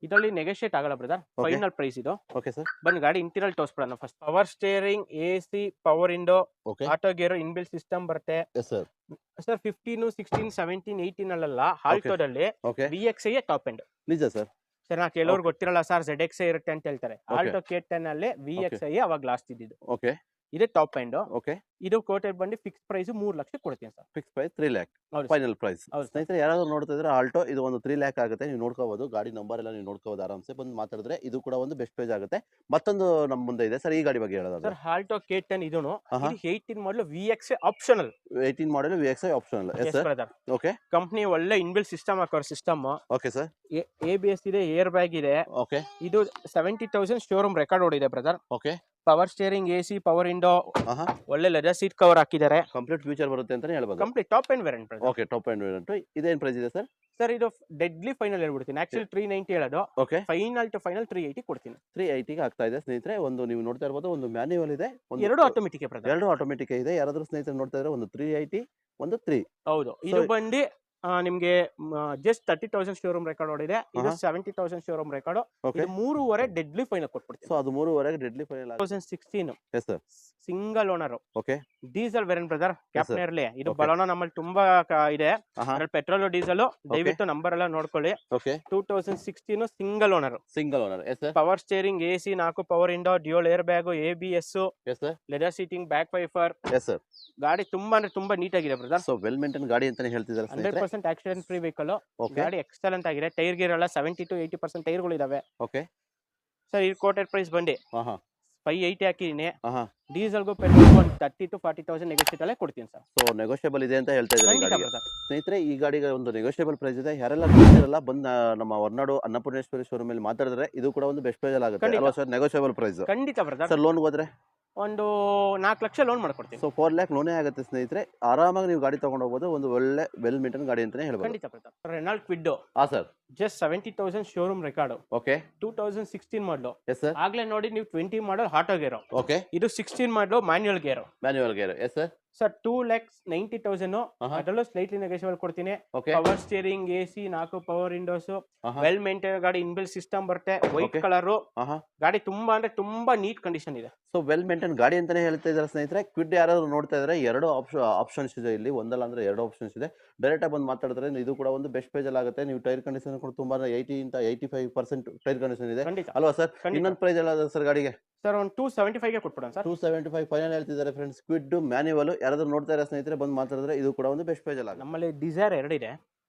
Speaker 2: ಇದರಲ್ಲಿ ನೆಗೋಷಿಯೇಟ್ ಆಗಲ್ಲ ಬ್ರದರ್,
Speaker 1: Okay.
Speaker 2: ಫೈನಲ್ ಪ್ರೈಸ್ ಇದು.
Speaker 1: Okay sir.
Speaker 2: ಬಂದು ಗಾಡಿ ಇಂಟೀರಿಯರ್ ತೋರಿಸ್ಬಿಡೋಣ first. Power steering, AC, power window,
Speaker 1: okay.
Speaker 2: Auto gear, inbuilt system ಬರುತ್ತೆ.
Speaker 1: Yes sir.
Speaker 2: ಸರ್ 15, 16, 17, 18 ಅಲ್ಲೆಲ್ಲ ಆಲ್ಟೋದಲ್ಲಿ
Speaker 1: ಓಕೆ.
Speaker 2: VXI top end.
Speaker 1: ನಿಜ ಸರ್.
Speaker 2: ಸರ್ ನಾ ಕೆಲವ್ರು ಗೊತ್ತಿರಲ್ಲ ಸರ್, ZXI ಇರುತ್ತೆ ಅಂತ ಹೇಳ್ತಾರೆ.
Speaker 1: Okay.
Speaker 2: ಆಲ್ಟೋ K10 ಅಲ್ಲಿ VXI ಅವಾಗ ಲಾಸ್ಟ್ ಇದ್ದಿದ್ದು.
Speaker 1: ಓಕೆ.
Speaker 2: ಇದೇ ಟಾಪ್ ಎಂಡ್.
Speaker 1: ಓಕೆ.
Speaker 2: ಇದು ಕೋಟೆಡ್ ಬಂದು ಫಿಕ್ಸ್ ಪ್ರೈಸ್ 3 ಲಕ್ಷ ಕೊಡ್ತೀನಿ ಸರ್.
Speaker 1: ಫಿಕ್ಸ್ ಪ್ರೈಸ್ 3 ಲ್ಯಾಕ್
Speaker 2: ಹೌದು
Speaker 1: ಫೈನಲ್ ಪ್ರೈಸ್.
Speaker 2: ಹೌದು.
Speaker 1: ಸ್ನೇಹಿತರೆ, ಯಾರಾದ್ರೂ ನೋಡ್ತಾ ಇದ್ರೆ ಆಲ್ಟೋ ಇದು ಒಂದು 3 ಲ್ಯಾಕ್ ಆಗುತ್ತೆ. ನೀವು ನೋಡ್ಕೋಬಹುದು, ಗಾಡಿ ನಂಬರ್ ಎಲ್ಲ ನೀವು ನೋಡ್ಕೋಬಹುದು ಆರಾಮ್ಸೆ. ಬಂದು ಮಾತಾಡಿದ್ರೆ ಇದು ಕೂಡ ಒಂದು ಬೆಸ್ಟ್ ಪ್ರೈಸ್ ಆಗುತ್ತೆ. ಮತ್ತೊಂದು ನಮ್ಮ ಮುಂದೆ ಇದೆ ಸರ್, ಈ ಗಾಡಿ ಬಗ್ಗೆ ಹೇಳೋದಾದ್ರೆ.
Speaker 2: ಸರ್ ಆಲ್ಟೋ K10 ಇದೂನು
Speaker 1: ಆಹಾ.
Speaker 2: ಇದು 18 model VXI optional.
Speaker 1: 18 model VXI optional. Yes sir.
Speaker 2: Brother.
Speaker 1: Okay.
Speaker 2: Company ಒಳ್ಳೆ ಇನ್ಬಿಲ್ಟ್ ಸಿಸ್ಟಮ್ ಹಾಕೋರ್ ಸಿಸ್ಟಮ್.
Speaker 1: Okay sir.
Speaker 2: ABS ಇದೆ, ಏರ್ ಬ್ಯಾಗ್ ಇದೆ.
Speaker 1: ಓಕೆ.
Speaker 2: ಇದು 70,000 ಶೋರೂಮ್ ರೆಕಾರ್ಡ್ ಓಡಿದೆ brother.
Speaker 1: Okay.
Speaker 2: Power steering, AC, power window,
Speaker 1: ಆಹಾ.
Speaker 2: ಒಳ್ಳೆ ಲೆದರ್ ಸೀಟ್ ಕವರ್ ಹಾಕಿದ್ದಾರೆ.
Speaker 1: Complete future ಬರುತ್ತೆ ಅಂತಾನೆ ಹೇಳ್ಬೋದು.
Speaker 2: Complete top end variant brother.
Speaker 1: Okay. Top end variant. ಇದೇನ್ ಪ್ರೈಸ್ ಇದೆ ಸರ್?
Speaker 2: ಸರ್ ಇದು ಡೆಡ್ಲಿ ಫೈನಲ್ ಹೇಳ್ಬಿಡ್ತೀನಿ. ಆಕ್ಚುಲಿ 390 ಹೇಳೋದು,
Speaker 1: ಓಕೆ.
Speaker 2: ಫೈನಲ್ ಟು ಫೈನಲ್ 380 ಕೊಡ್ತೀನಿ.
Speaker 1: 380 ಗೆ ಆಗ್ತಾ ಇದೆ ಸ್ನೇಹಿತರೆ. ಒಂದು ನೀವು ನೋಡ್ತಾ ಇರ್ಬೋದು, ಒಂದು ಮ್ಯಾನ್ಯುವಲ್ ಇದೆ,
Speaker 2: ಎರಡು ಆಟೋಮೆಟಿಕ್ ಬ್ರದರ್.
Speaker 1: 2 ಆಟೋಮೆಟಿಕ್ ಇದೆ. ಯಾರಾದ್ರೂ ಸ್ನೇಹಿತರು ನೋಡ್ತಾ ಇದ್ರೆ ಒಂದು 380, ಒಂದು 3.
Speaker 2: ಹೌದು. ಇದು ಬಂದು ನಿಮ್ಗೆ ಜಸ್ಟ್ 30,000 ಶೋರೂಮ್ ರೆಕಾರ್ಡ್ ಓಡಿದೆ. ಇದು 70,000 ಶೋರೂಮ್ ರೆಕಾರ್ಡ್.
Speaker 1: ಓಕೆ.
Speaker 2: ಇದು 3.5 ಡೆಡ್ಲಿ ಫೈನಲ್ ಕೊಟ್ಬಿಡ್ತೀನಿ.
Speaker 1: ಸೊ ಅದು 3.5 ಡೆಡ್ಲಿ ಫೈನಲ್ ಆಗುತ್ತೆ.
Speaker 2: 2016
Speaker 1: yes sir.
Speaker 2: Single owner,
Speaker 1: okay.
Speaker 2: Diesel variant brother. ಕ್ಯಾಪ್ನರ್ಲಿ ಇದು
Speaker 1: Okay.
Speaker 2: ಬಲೋನ ನಮ್ಮಲ್ಲಿ ತುಂಬಾ ಇದೆ.
Speaker 1: ಆಹಾ.
Speaker 2: ಅದ್ರಲ್ಲಿ ಪೆಟ್ರೋಲ್, ಡೀಸೆಲ್, ದಯವಿಟ್ಟು ನಂಬರ್ ಎಲ್ಲ ನೋಡ್ಕೊಳ್ಳಿ.
Speaker 1: Okay.
Speaker 2: 2016 single owner.
Speaker 1: Single owner. Yes sir.
Speaker 2: Power steering, AC, 4 power window, dual air bag, ABS,
Speaker 1: yes sir.
Speaker 2: Leather seating, back wiper.
Speaker 1: Yes sir.
Speaker 2: ಗಾಡಿ ತುಂಬಾ ಅಂದ್ರೆ ತುಂಬಾ ನೀಟ್ ಆಗಿದೆ ಬ್ರದರ್.
Speaker 1: ಸೊ ವೆಲ್ ಮೇಂಟೈನ್ ಗಾಡಿ ಅಂತಾನೆ ಹೇಳ್ತಿದ್ದಾರೆ ಸ್ನೇಹಿತರೆ.
Speaker 2: 100% ಆಕ್ಸಿಡೆಂಟ್ ಫ್ರೀ ವೆಹಿಕಲ್.
Speaker 1: ಓಕೆ.
Speaker 2: ಗಾಡಿ ಎಕ್ಸಲೆಂಟ್ ಆಗಿದೆ. ಟೈರ್ ಗೇರ್ ಎಲ್ಲ 70 to 80% ಟೈರ್ಗಳು ಇದಾವೆ.
Speaker 1: ಓಕೆ.
Speaker 2: ಸರ್ ಇದು ಕೋಟೆಡ್ ಪ್ರೈಸ್ ಬಂದು
Speaker 1: ಆಹಾ.
Speaker 2: 580 ಹಾಕಿದೀನಿ.
Speaker 1: ಆಹಾ.
Speaker 2: ಡೀಸೆಲ್ಗೂ ಪೆಟ್ರೋಲ್ 30 to 40,000 ನೆಗೋಷಿಯೇಟ್ ಅಲ್ಲೇ ಕೊಡ್ತೀನಿ ಸರ್.
Speaker 1: ಸೊ ನೆಗೋಷಿಯಬಲ್ ಇದೆ ಅಂತ ಹೇಳ್ತಾ ಇದ್ದಾರೆ ಈ
Speaker 2: ಖಂಡಿತ
Speaker 1: ಗಾಡಿಗೆ.
Speaker 2: ಬ್ರದರ್.
Speaker 1: ಸ್ನೇಹಿತರೆ, ಈ ಗಾಡಿಗೆ ಒಂದು ನೆಗೋಷಿಯಬಲ್ ಪ್ರೈಸ್ ಇದೆ. ಯಾರೆಲ್ಲ ಗೊತ್ತಿರಲ್ಲ, ಬಂದು ನಮ್ಮ ಹೊರನಾಡು ಅನ್ನಪೂರ್ಣೇಶ್ವರಿ ಶೋರೂಮ್ ಅಲ್ಲಿ ಮಾತಾಡಿದ್ರೆ ಇದು ಕೂಡ ಒಂದು ಬೆಸ್ಟ್ ಪ್ರೈಸ್ ಆಗುತ್ತೆ
Speaker 2: ಖಂಡಿತ.
Speaker 1: ಅಲ್ವಾ ಸರ್? Negotiable price.
Speaker 2: ಖಂಡಿತ ಬ್ರದರ್.
Speaker 1: ಸರ್ ಲೋನ್ ಹೋದ್ರೆ
Speaker 2: ಒಂದು 4 ಲಕ್ಷ ಲೋನ್ ಮಾಡ್ಕೊಡ್ತೀನಿ.
Speaker 1: ಸೊ 4 ಲ್ಯಾಕ್ ಲೋನೇ ಆಗುತ್ತೆ ಸ್ನೇಹಿತರೆ. ಆರಾಮಾಗಿ ನೀವು ಗಾಡಿ ತಗೊಂಡು ಹೋಗ್ಬೋದು. ಒಂದು ಒಳ್ಳೆ ವೆಲ್ ಮೇಂಟೈನ್ ಗಾಡಿ ಅಂತಾನೆ ಹೇಳ್ಬೋದು.
Speaker 2: ಖಂಡಿತ ಬ್ರದರ್. ರೆನಾಲ್ಟ್ ಕ್ವಿಡ್
Speaker 1: ಹಾ sir.
Speaker 2: Just 70,000 showroom record.
Speaker 1: Okay.
Speaker 2: 2016 ಮಾಡಲು.
Speaker 1: Yes sir.
Speaker 2: ಆಗ್ಲೇ ನೋಡಿ ನೀವು 20 ಮಾಡಲ್ ಆಟೋ ಗೇರ್.
Speaker 1: ಓಕೆ.
Speaker 2: ಇದು 16 ಮಾಡಲು manual gear.
Speaker 1: Manual gear. S sir.
Speaker 2: Sir 2,90,000
Speaker 1: ಆಹಾ.
Speaker 2: ಅದರಲ್ಲೂ ಸ್ಲೈಟ್ಲಿ ನೆಗೋಷಿಯಬಲ್ ಕೊಡ್ತೀನಿ.
Speaker 1: Okay.
Speaker 2: Power steering, AC, 4 power windows,
Speaker 1: ಆಹಾ.
Speaker 2: ವೆಲ್ ಮೇಂಟೈನ್ ಗಾಡಿ, ಇನ್ಬಿಲ್ಟ್ ಸಿಸ್ಟಮ್ ಬರುತ್ತೆ, ವೈಟ್
Speaker 1: Okay.
Speaker 2: ಕಲರ್.
Speaker 1: ಆಹಾ.
Speaker 2: ಗಾಡಿ ತುಂಬಾ ಅಂದ್ರೆ ತುಂಬಾ ನೀಟ್ ಕಂಡೀಷನ್ ಇದೆ.
Speaker 1: ಸೊ ವೆಲ್ ಮೇಂಟೈನ್ ಗಾಡಿ ಅಂತಾನೆ ಹೇಳ್ತಾ ಇದ್ದಾರೆ ಸ್ನೇಹಿತರೆ. ಕ್ವಿಡ್ ಯಾರಾದ್ರೂ ನೋಡ್ತಾ ಇದ್ರೆ 2 ಆಪ್ಷನ್ಸ್ ಇದೆ ಇಲ್ಲಿ. ಒಂದಲ್ಲ ಅಂದ್ರೆ 2 ಆಪ್ಷನ್ಸ್ ಇದೆ. ಡೈರೆಕ್ಟ್ ಆಗಿ ಬಂದು ಮಾತಾಡಿದ್ರೆ ಇದು ಕೂಡ ಒಂದು ಬೆಸ್ಟ್ ಪೇಜ್ ಅಲ್ಲಿ ಆಗುತ್ತೆ. ನೀವು ಟೈರ್ ಕಂಡೀಷನ್ ಕೂಡ ತುಂಬಾ 80 ಇಂದ 85% ಟೈರ್ ಕಂಡೀಷನ್ ಇದೆ
Speaker 2: ಖಂಡಿತ.
Speaker 1: ಅಲ್ವಾ ಸರ್?
Speaker 2: ಖಂಡಿತ.
Speaker 1: ಇನ್ನೊಂದು ಪ್ರೈಸ್ ಎಲ್ಲ ಸರ್ ಗಾಡಿಗೆ?
Speaker 2: ಸರ್ ಒಂದು 275 ಗೆ ಕೊಟ್ಬಿಡೋಣ ಸರ್.
Speaker 1: 275 ಫೈನಲ್ ಹೇಳ್ತಿದ್ದಾರೆ ಫ್ರೆಂಡ್ಸ್. ಕ್ವಿಡ್ ಮ್ಯಾನ್ಯುವಲ್ ಯಾರಾದ್ರೂ ನೋಡ್ತಾ ಇರೋ ಸ್ನೇಹಿತರೆ ಬಂದು ಮಾತಾಡಿದ್ರೆ ಇದು ಕೂಡ ಒಂದು ಬೆಸ್ಟ್ ಪೇಜ್ ಅಲ್ಲಿ
Speaker 2: ನಮ್ಮಲ್ಲಿ ಡಿಸೈರ್ 2 ಇದೆ,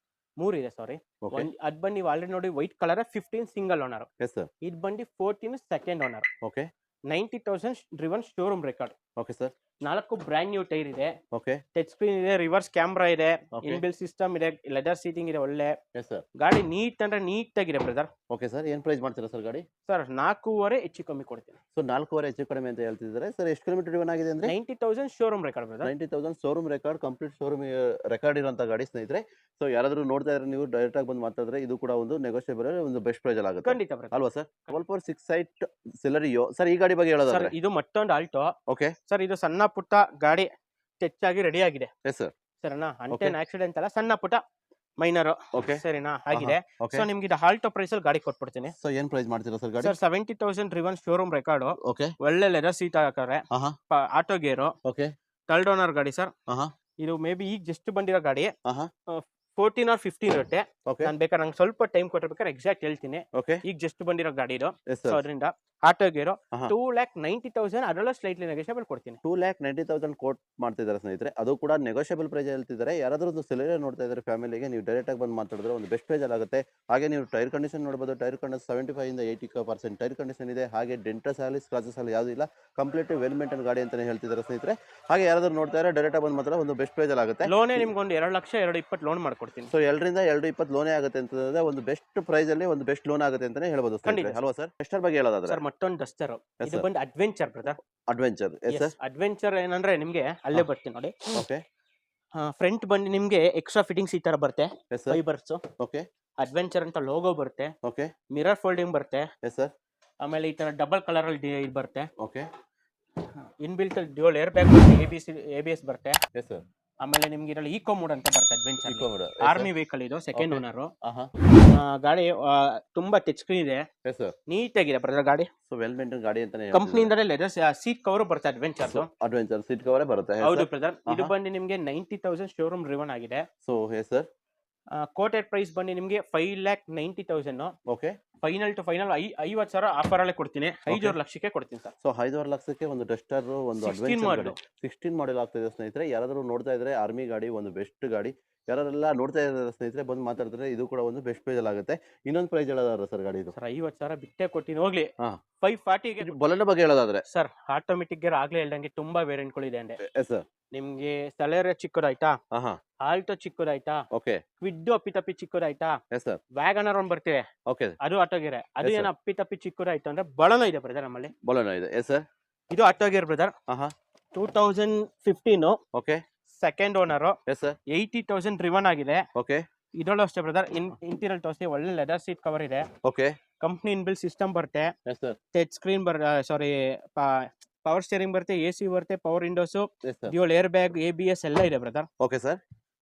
Speaker 2: 3 ಇದೆ ಸಾರಿ.
Speaker 1: ಓಕೆ.
Speaker 2: ಅದ್ ಬಂದು ನೀವು ಆಲ್ರೆಡಿ ನೋಡಿ white colour 15 single owner.
Speaker 1: Yes sir.
Speaker 2: ಇದು ಬಂದು 14 second owner.
Speaker 1: Okay.
Speaker 2: 90,000 driven showroom record.
Speaker 1: Okay sir.
Speaker 2: 4 brand new tyre ಇದೆ,
Speaker 1: ಓಕೆ.
Speaker 2: ಟಚ್ ಸ್ಕ್ರೀನ್ ಇದೆ, ರಿವರ್ಸ್ ಕ್ಯಾಮ್ರಾ ಇದೆ,
Speaker 1: Okay.
Speaker 2: ಇನ್ಬಿಲ್ಟ್ ಸಿಸ್ಟಮ್ ಇದೆ, ಲೆದರ್ ಸೀಟಿಂಗ್ ಇದೆ. ಒಳ್ಳೆ
Speaker 1: ಎಸ್ ಸರ್.
Speaker 2: ಗಾಡಿ ನೀಟ್ ಅಂದ್ರೆ ನೀಟ್ ಆಗಿದೆ ಬ್ರದರ್.
Speaker 1: Okay sir. ಏನ್ ಪ್ರೈಸ್ ಮಾಡ್ತೀರಾ ಸರ್ ಗಾಡಿ?
Speaker 2: ಸರ್ 4.5 ಹೆಚ್ಚು ಕಮ್ಮಿ ಕೊಡ್ತೀನಿ.
Speaker 1: ಸೊ 4.5 ಹೆಚ್ಚು ಕಡಿಮೆ ಅಂತ ಹೇಳ್ತಿದ್ದಾರೆ ಸರ್. ಎಷ್ಟು ಕಿಲೋಮೀಟರ್ ಡ್ರಿವನ್ ಆಗಿದೆ ಅಂದ್ರೆ?
Speaker 2: 90,000 showroom record brother.
Speaker 1: 90,000 showroom record, complete showroom record ಇರುವಂತ ಗಾಡಿ ಸ್ನೇಹಿತರೆ. ಸೊ ಯಾರಾದ್ರೂ ನೋಡ್ತಾ ಇದ್ರೆ ನೀವು ಡೈರೆಕ್ಟ್ ಆಗಿ ಬಂದು ಮಾತಾಡಿದ್ರೆ ಇದು ಕೂಡ ಒಂದು ನೆಗೋಷಿಯಬಲ್, ಒಂದು ಬೆಸ್ಟ್ ಪ್ರೈಸ್ ಅಲ್ಲಿ ಆಗುತ್ತೆ
Speaker 2: ಖಂಡಿತ ಬ್ರದರ್.
Speaker 1: ಅಲ್ವಾ ಸರ್? 12.6 site ಸೆಲರಿಯೋ sir. ಈ ಗಾಡಿ ಬಗ್ಗೆ
Speaker 2: ಸರ್
Speaker 1: ಹೇಳೋದಾದ್ರೆ?
Speaker 2: ಇದು ಮತ್ತೊಂದು ಆಲ್ಟೋ.
Speaker 1: ಓಕೆ.
Speaker 2: ಸರ್ ಇದು ಸಣ್ಣ ಪುಟ್ಟ ಗಾಡಿ ಟಚ್ ಆಗಿ ರೆಡಿ ಆಗಿದೆ.
Speaker 1: Yes sir.
Speaker 2: ಸರಿನಾ? ಅಂಟೇನ್ ಆಕ್ಸಿಡೆಂಟ್ ಅಲ್ಲ, ಸಣ್ಣ ಪುಟ್ಟ ಮೈನರ್.
Speaker 1: ಓಕೆ.
Speaker 2: ಸರಿನಾ? ಆಗಿದೆ.
Speaker 1: ಓಕೆ.
Speaker 2: ಸೊ ನಿಮ್ಗೆ ಇದು ಆಲ್ಟೋ ಪ್ರೈಸ್ ಅಲ್ಲಿ ಗಾಡಿ ಕೊಟ್ಬಿಡ್ತೀನಿ.
Speaker 1: ಸೊ ಏನ್ ಪ್ರೈಸ್ ಮಾಡ್ತೀರಾ ಸರ್ ಗಾಡಿ?
Speaker 2: Sir 70,000 driven showroom record.
Speaker 1: Okay.
Speaker 2: ಒಳ್ಳೆ ಲೆದರ್ ಸೀಟ್ ಹಾಕಾರೆ,
Speaker 1: ಆಹಾ.
Speaker 2: ಆಟೋ ಗೇರು,
Speaker 1: ಓಕೆ.
Speaker 2: ಥರ್ಡ್ ಓನರ್ ಗಾಡಿ ಸರ್.
Speaker 1: ಆಹಾ.
Speaker 2: ಇದು ಮೇ ಬಿ ಈಗ ಜಸ್ಟ್ ಬಂದಿರೋ ಗಾಡಿ.
Speaker 1: ಆಹಾ.
Speaker 2: 14 or 15 ಇರುತ್ತೆ.
Speaker 1: ಓಕೆ.
Speaker 2: ನಾನು ಬೇಕಾದ್ರೆ ನಂಗೆ ಸ್ವಲ್ಪ ಟೈಮ್ ಕೊಟ್ಟಿರ್ಬೇಕಾದ್ರೆ ಎಕ್ಸಾಕ್ಟ್ ಹೇಳ್ತೀನಿ.
Speaker 1: ಓಕೆ.
Speaker 2: ಈಗ ಜಸ್ಟ್ ಬಂದಿರೋ ಗಾಡಿ ಇದು.
Speaker 1: Yes
Speaker 2: so
Speaker 1: sir.
Speaker 2: ಅದರಿಂದ ಆಟೋ ಗೇರು
Speaker 1: ಆಹಾ.
Speaker 2: 2,90,000 ಅದರಲ್ಲೂ ಸ್ಲೈಟ್ಲಿ ನೆಗೋಷಿಯಬಲ್ ಕೊಡ್ತೀನಿ.
Speaker 1: 2,90,000 ಕೋಟ್ ಮಾಡ್ತಿದ್ದಾರೆ ಸ್ನೇಹಿತರೆ. ಅದು ಕೂಡ ನೆಗೋಷಿಯಬಲ್ ಪ್ರೈಸ್ ಹೇಳ್ತಿದ್ದಾರೆ. ಯಾರಾದರೂ ಒಂದು ಸೆಲೆರಿಯೋ ನೋಡ್ತಾ ಇದ್ದಾರೆ ಫ್ಯಾಮಿಲಿಗೆ, ನೀವು ಡೈರೆಕ್ಟಾಗಿ ಬಂದು ಮಾತಾಡಿದ್ರೆ ಒಂದು ಬೆಸ್ಟ್ ಪ್ರೈಸಲ್ಲಿ ಆಗುತ್ತೆ. ಹಾಗೆ ನೀವು ಟೈರ್ ಕಂಡೀಷನ್ ನೋಡ್ಬೋದು. ಟೈರ್ ಕಂಡೀಷನ್ 75 ಇಂದ 80% ಟೈರ್ ಕಂಡೀಷನ್ ಇದೆ. ಹಾಗೆ ಡೆಂಟಸ್ ಆಗಲಿ ಸ್ಕ್ರಾಚಸ್ ಆಗಲಿ ಯಾವುದೂ ಇಲ್ಲ. ಕಂಪ್ಲೀಟ್ ವೆಲ್ ಮೇಂಟೈನ್ ಗಾಡಿ ಅಂತಲೇ ಹೇಳ್ತಿದ್ದಾರೆ ಸ್ನೇಹಿತರೆ. ಹಾಗೆ ಯಾರಾದರೂ ನೋಡ್ತಾ ಇದ್ದಾರೆ ಡೈರೆಕ್ಟಾಗಿ ಬಂದು ಮಾತ್ರ ಒಂದು ಬೆಸ್ಟ್ ಪ್ರೈಸಲ್ಲಿ ಆಗುತ್ತೆ.
Speaker 2: ಲೋನೇ ನಿಮ್ಗೆ ಒಂದು 2,00,000 ಲೋನ್ ಮಾಡ್ಕೊಡ್ತೀನಿ.
Speaker 1: ಸೊ 2ರಿಂದ 2.20 ಲೋನೇ ಆಗುತ್ತೆ ಅಂತಂದ್ರೆ ಒಂದು ಬೆಸ್ಟ್ ಪ್ರೈಸಲ್ಲಿ ಒಂದು ಬೆಸ್ಟ್ ಲೋನ್ ಆಗುತ್ತೆ ಅಂತಾನೆ ಹೇಳ್ಬೋದು ಸ್ನೇಹಿತರೆ. ಅಲ್ವಾ ಸರ್? ಎಷ್ಟರ ಬಗ್ಗೆ ಹೇಳೋದಾದ್ರೆ
Speaker 2: ಸರ್ ಮತ್ತೊಂದು ಡಸ್ಟರ್ ಇದು
Speaker 1: sir.
Speaker 2: ಬಂದು adventure brother.
Speaker 1: Adventure sir.
Speaker 2: Adventure ಏನಂದ್ರೆ ನಿಮ್ಗೆ ಅಲ್ಲೇ ಬರ್ತೀನಿ ನೋಡಿ.
Speaker 1: ಓಕೆ
Speaker 2: ಫ್ರಂಟ್ ಬಂದು ನಿಮ್ಗೆ ಎಕ್ಸ್ಟ್ರಾ ಫಿಟ್ಟಿಂಗ್ಸ್ ಈ ತರ ಬರುತ್ತೆ.
Speaker 1: Yes sir.
Speaker 2: Fibres
Speaker 1: okay
Speaker 2: adventure ಅಂತ ಲೋಗೋ ಬರುತ್ತೆ.
Speaker 1: ಓಕೆ
Speaker 2: ಮಿರರ್ ಫೋಲ್ಡಿಂಗ್ ಬರುತ್ತೆ.
Speaker 1: Yes sir.
Speaker 2: ಆಮೇಲೆ ಈ ತರ ಡಬಲ್ ಕಲರ್ ಅಲ್ಲಿ ಇದು ಬರುತ್ತೆ.
Speaker 1: Okay
Speaker 2: inbuilt dual air bag ಬರುತ್ತೆ. ABS ಬರುತ್ತೆ.
Speaker 1: Yes sir.
Speaker 2: ಆಮೇಲೆ ನಿಮ್ಗೆ ಇದರಲ್ಲಿ ಈಕೋ ಮೋಡ್ ಅಂತ ಬರುತ್ತೆ adventure.
Speaker 1: Eco mode.
Speaker 2: Army vehicle ಇದು ಸೆಕೆಂಡ್
Speaker 1: Okay.
Speaker 2: ಓನರ್.
Speaker 1: ಆಹಾ
Speaker 2: ಗಾಡಿ ತುಂಬಾ ಟಚ್ ಸ್ಕ್ರೀನ್ ಇದೆ.
Speaker 1: Yes sir.
Speaker 2: ನೀಟಾಗಿದೆ ಬ್ರದರ್ ಗಾಡಿ.
Speaker 1: ಸೊ ವೆಲ್ ಮೇಂಟೈನ್ ಗಾಡಿ ಅಂತಾನೆ
Speaker 2: ಕಂಪ್ನಿಯಿಂದಲೇ ಲೆದರ್ ಸೀಟ್ ಕವರ್ ಬರುತ್ತೆ ಅಡ್ವೆಂಚರ್.
Speaker 1: ಅಡ್ವೆಂಚರ್ ಸೀಟ್ ಕವರೇ ಬರುತ್ತೆ.
Speaker 2: ಹೌದು ಬ್ರದರ್. ಇದು
Speaker 1: ಆಹಾ.
Speaker 2: ಬಂದು ನಿಮ್ಗೆ 90,000 ಶೋರೂಮ್ ರಿವನ್ ಆಗಿದೆ.
Speaker 1: So yes sir.
Speaker 2: Quoted price ಬಂದು ನಿಮ್ಗೆ 5,90,000.
Speaker 1: Okay
Speaker 2: final to final 50,000 offer ಅಲ್ಲೇ ಕೊಡ್ತೀನಿ. 5 ಲಕ್ಷಕ್ಕೆ ಕೊಡ್ತೀನಿ ಸರ್.
Speaker 1: ಸೊ 5.5 ಲಕ್ಷಕ್ಕೆ ಒಂದು ಡಸ್ಟರ್ ಒಂದು
Speaker 2: 16
Speaker 1: ಅಡ್ವೆಂಚರ್
Speaker 2: model.
Speaker 1: ಗಾಡಿ 16 ಮಾಡೆಲ್ ಆಗ್ತಿದೆ ಸ್ನೇಹಿತರೆ. ಯಾರಾದರೂ ನೋಡ್ತಾ ಇದ್ರೆ ಆರ್ಮಿ ಗಾಡಿ ಒಂದು ಬೆಸ್ಟ್ ಗಾಡಿ. ಯಾರೆಲ್ಲ ನೋಡ್ತಾ ಇದ್ದಾರೆ ಸ್ನೇಹಿತರೆ ಬಂದು ಮಾತಾಡಿದ್ರೆ ಇದು ಕೂಡ ಒಂದು ಬೆಸ್ಟ್ ಪ್ರೈಸ್ ಆಗುತ್ತೆ. ಇನ್ನೊಂದು ಪ್ರೈಸ್ ಹೇಳೋದಾದ್ರೆ ಸರ್ ಗಾಡಿ ಇದು
Speaker 2: ಸರ್ 50,000 ಬಿಟ್ಟೆ ಕೊಟ್ಟಿನಿ ಹೋಗ್ಲಿ.
Speaker 1: ಹಾ.
Speaker 2: 540ಗೆ
Speaker 1: ಬೊಲೆನೋ ಬಗ್ಗೆ ಹೇಳೋದಾದ್ರೆ
Speaker 2: ಸರ್ ಆಟೋಮೆಟಿಕ್ ಗೇರ್ ಆಗ್ಲೇ ಹೇಳ್ದಂಗೆ ತುಂಬಾ ವೇರಿಯಂಟ್ಗಳಿದೆ ಅಂದೆ.
Speaker 1: Yes sir.
Speaker 2: ನಿಮ್ಗೆ ಸೆಲೆರಿಯೋ ಚಿಕ್ಕದಾಯ್ತಾ,
Speaker 1: ಆಹಾ
Speaker 2: ಆಲ್ಟೋ ಚಿಕ್ಕದಾಯ್ತಾ,
Speaker 1: ಓಕೆ
Speaker 2: ಕ್ವಿಡ್ ಅಪ್ಪಿತಪ್ಪಿ ಚಿಕ್ಕದಾಯ್ತಾ,
Speaker 1: ಎಸ್ ಸರ್.
Speaker 2: ವ್ಯಾಗನರ್ ಒಂದ್ ಬರ್ತಿದೆ
Speaker 1: ಓಕೆ
Speaker 2: ಅದು ಆಟೋ ಗೇರ್. ಅದು
Speaker 1: Yes, sir.
Speaker 2: ಏನೋ ಅಪ್ಪಿತಪ್ಪಿ ಚಿಕ್ಕದಾಯ್ತು ಅಂದ್ರೆ ಬಳನೋ ಇದೆ ಬ್ರದರ್ ನಮ್ಮಲ್ಲಿ.
Speaker 1: ಬೊಲೆನೋ ಇದೆ. Yes sir.
Speaker 2: ಇದು ಆಟೋ ಗೇರ್ ಬ್ರದರ್.
Speaker 1: ಆಹಾ
Speaker 2: 2015
Speaker 1: okay
Speaker 2: second owner.
Speaker 1: Yes sir.
Speaker 2: 80,000 driven ಆಗಿದೆ.
Speaker 1: ಓಕೆ
Speaker 2: ಇದರಲ್ಲೂ ಅಷ್ಟೇ ಬ್ರದರ್. ಇಂಟೀರಿಯರ್ ತೋರಿಸಿ ಒಳ್ಳೆ ಲೆದರ್ ಸೀಟ್ ಕವರ್ ಇದೆ.
Speaker 1: ಓಕೆ
Speaker 2: ಕಂಪ್ನಿ ಇನ್ಬಿಲ್ ಸಿಸ್ಟಮ್ ಬರುತ್ತೆ.
Speaker 1: Yes sir.
Speaker 2: Touch screen sorry power steering ಬರುತ್ತೆ, AC ಬರುತ್ತೆ, power windows,
Speaker 1: yes sir.
Speaker 2: Dual air bag, ABS ಎಲ್ಲ ಇದೆ ಬ್ರದರ್.
Speaker 1: Okay sir.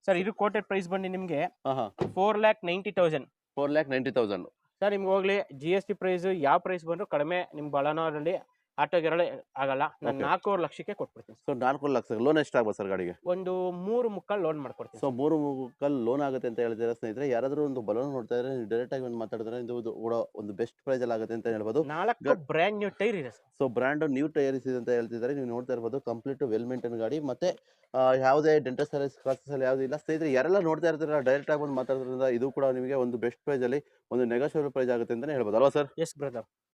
Speaker 2: ಸರ್ ಇದು ಕೋಟೆಡ್ ಪ್ರೈಸ್ ಬಂದು ನಿಮ್ಗೆ
Speaker 1: ಆಹಾ
Speaker 2: 4,90,000.
Speaker 1: 4,90,000
Speaker 2: ಸರ್ ನಿಮ್ಗೆ ಹೋಗ್ಲಿ GST ಪ್ರೈಸ್ ಯಾವ ಪ್ರೈಸ್ ಬಂದ್ರು ಕಡಿಮೆ ನಿಮ್ ಬಳನೋರಲ್ಲಿ ಆಟೋ ಗೇರಲ್ಲಿ ಆಗಲ್ಲ. ನಾನು
Speaker 1: Okay.
Speaker 2: 4 ಲಕ್ಷಕ್ಕೆ ಕೊಟ್ಬಿಡ್ತೀನಿ.
Speaker 1: ಸೊ 4 ಲಕ್ಷ ಲೋನ್ ಎಷ್ಟಾಗ್ಬೋದು ಸರ್ ಗಾಡಿಗೆ?
Speaker 2: ಒಂದು 3 ಲೋನ್ ಮಾಡ್ಕೊಡ್ತೀನಿ.
Speaker 1: ಸೊ 3 ಲೋನ್ ಆಗುತ್ತೆ ಅಂತ ಹೇಳ್ತೀರಾ ಸ್ನೇಹಿತರೆ. ಯಾರಾದರೂ ಒಂದು ಬಲೂನ್ ನೋಡ್ತಾ ಇದ್ರೆ ನೀವು ಡೈರೆಕ್ಟ್ ಆಗಿ ಒಂದು ಮಾತಾಡಿದ್ರೆ ಇದು ಕೂಡ ಒಂದು ಬೆಸ್ಟ್ ಪ್ರೈಸ್ ಅಲ್ಲಿ ಆಗುತ್ತೆ ಅಂತ ಹೇಳ್ಬೋದು.
Speaker 2: 4 ಬ್ರ್ಯಾಂಡ್ ನ್ಯೂ ಟೈರ್ ಇದೆ sir.
Speaker 1: So brand new tyres ಇದೆ ಅಂತ ಹೇಳ್ತಿದ್ದಾರೆ. ನೀವು ನೋಡ್ತಾ ಇರ್ಬೋದು ಕಂಪ್ಲೀಟ್ ವೆಲ್ ಮೇಂಟೈನ್ ಗಾಡಿ. ಮತ್ತೆ ಯಾವುದೇ ಡೆಂಟಸ್ ಅಲ್ಲಿ ಸ್ಕ್ರಾಚಸ್ ಅಲ್ಲಿ ಯಾವುದೂ ಇಲ್ಲ ಸ್ನೇಹಿತರೆ. ಯಾರೆಲ್ಲ ನೋಡ್ತಾ ಇರ್ತೀರಾ ಡೈರೆಕ್ಟ್ ಆಗಿ ಬಂದು ಮಾತಾಡೋದ್ರಿಂದ ಇದು ಕೂಡ ನಿಮಗೆ ಒಂದು ಬೆಸ್ಟ್ ಪ್ರೈಸ್ ಅಲ್ಲಿ ಒಂದು ನೆಗೋಷಿಯಬಲ್ ಪ್ರೈಸ್ ಆಗುತ್ತೆ ಅಂತಾನೆ ಹೇಳ್ಬೋದು ಅಲ್ವಾ ಸರ್?
Speaker 2: S brother.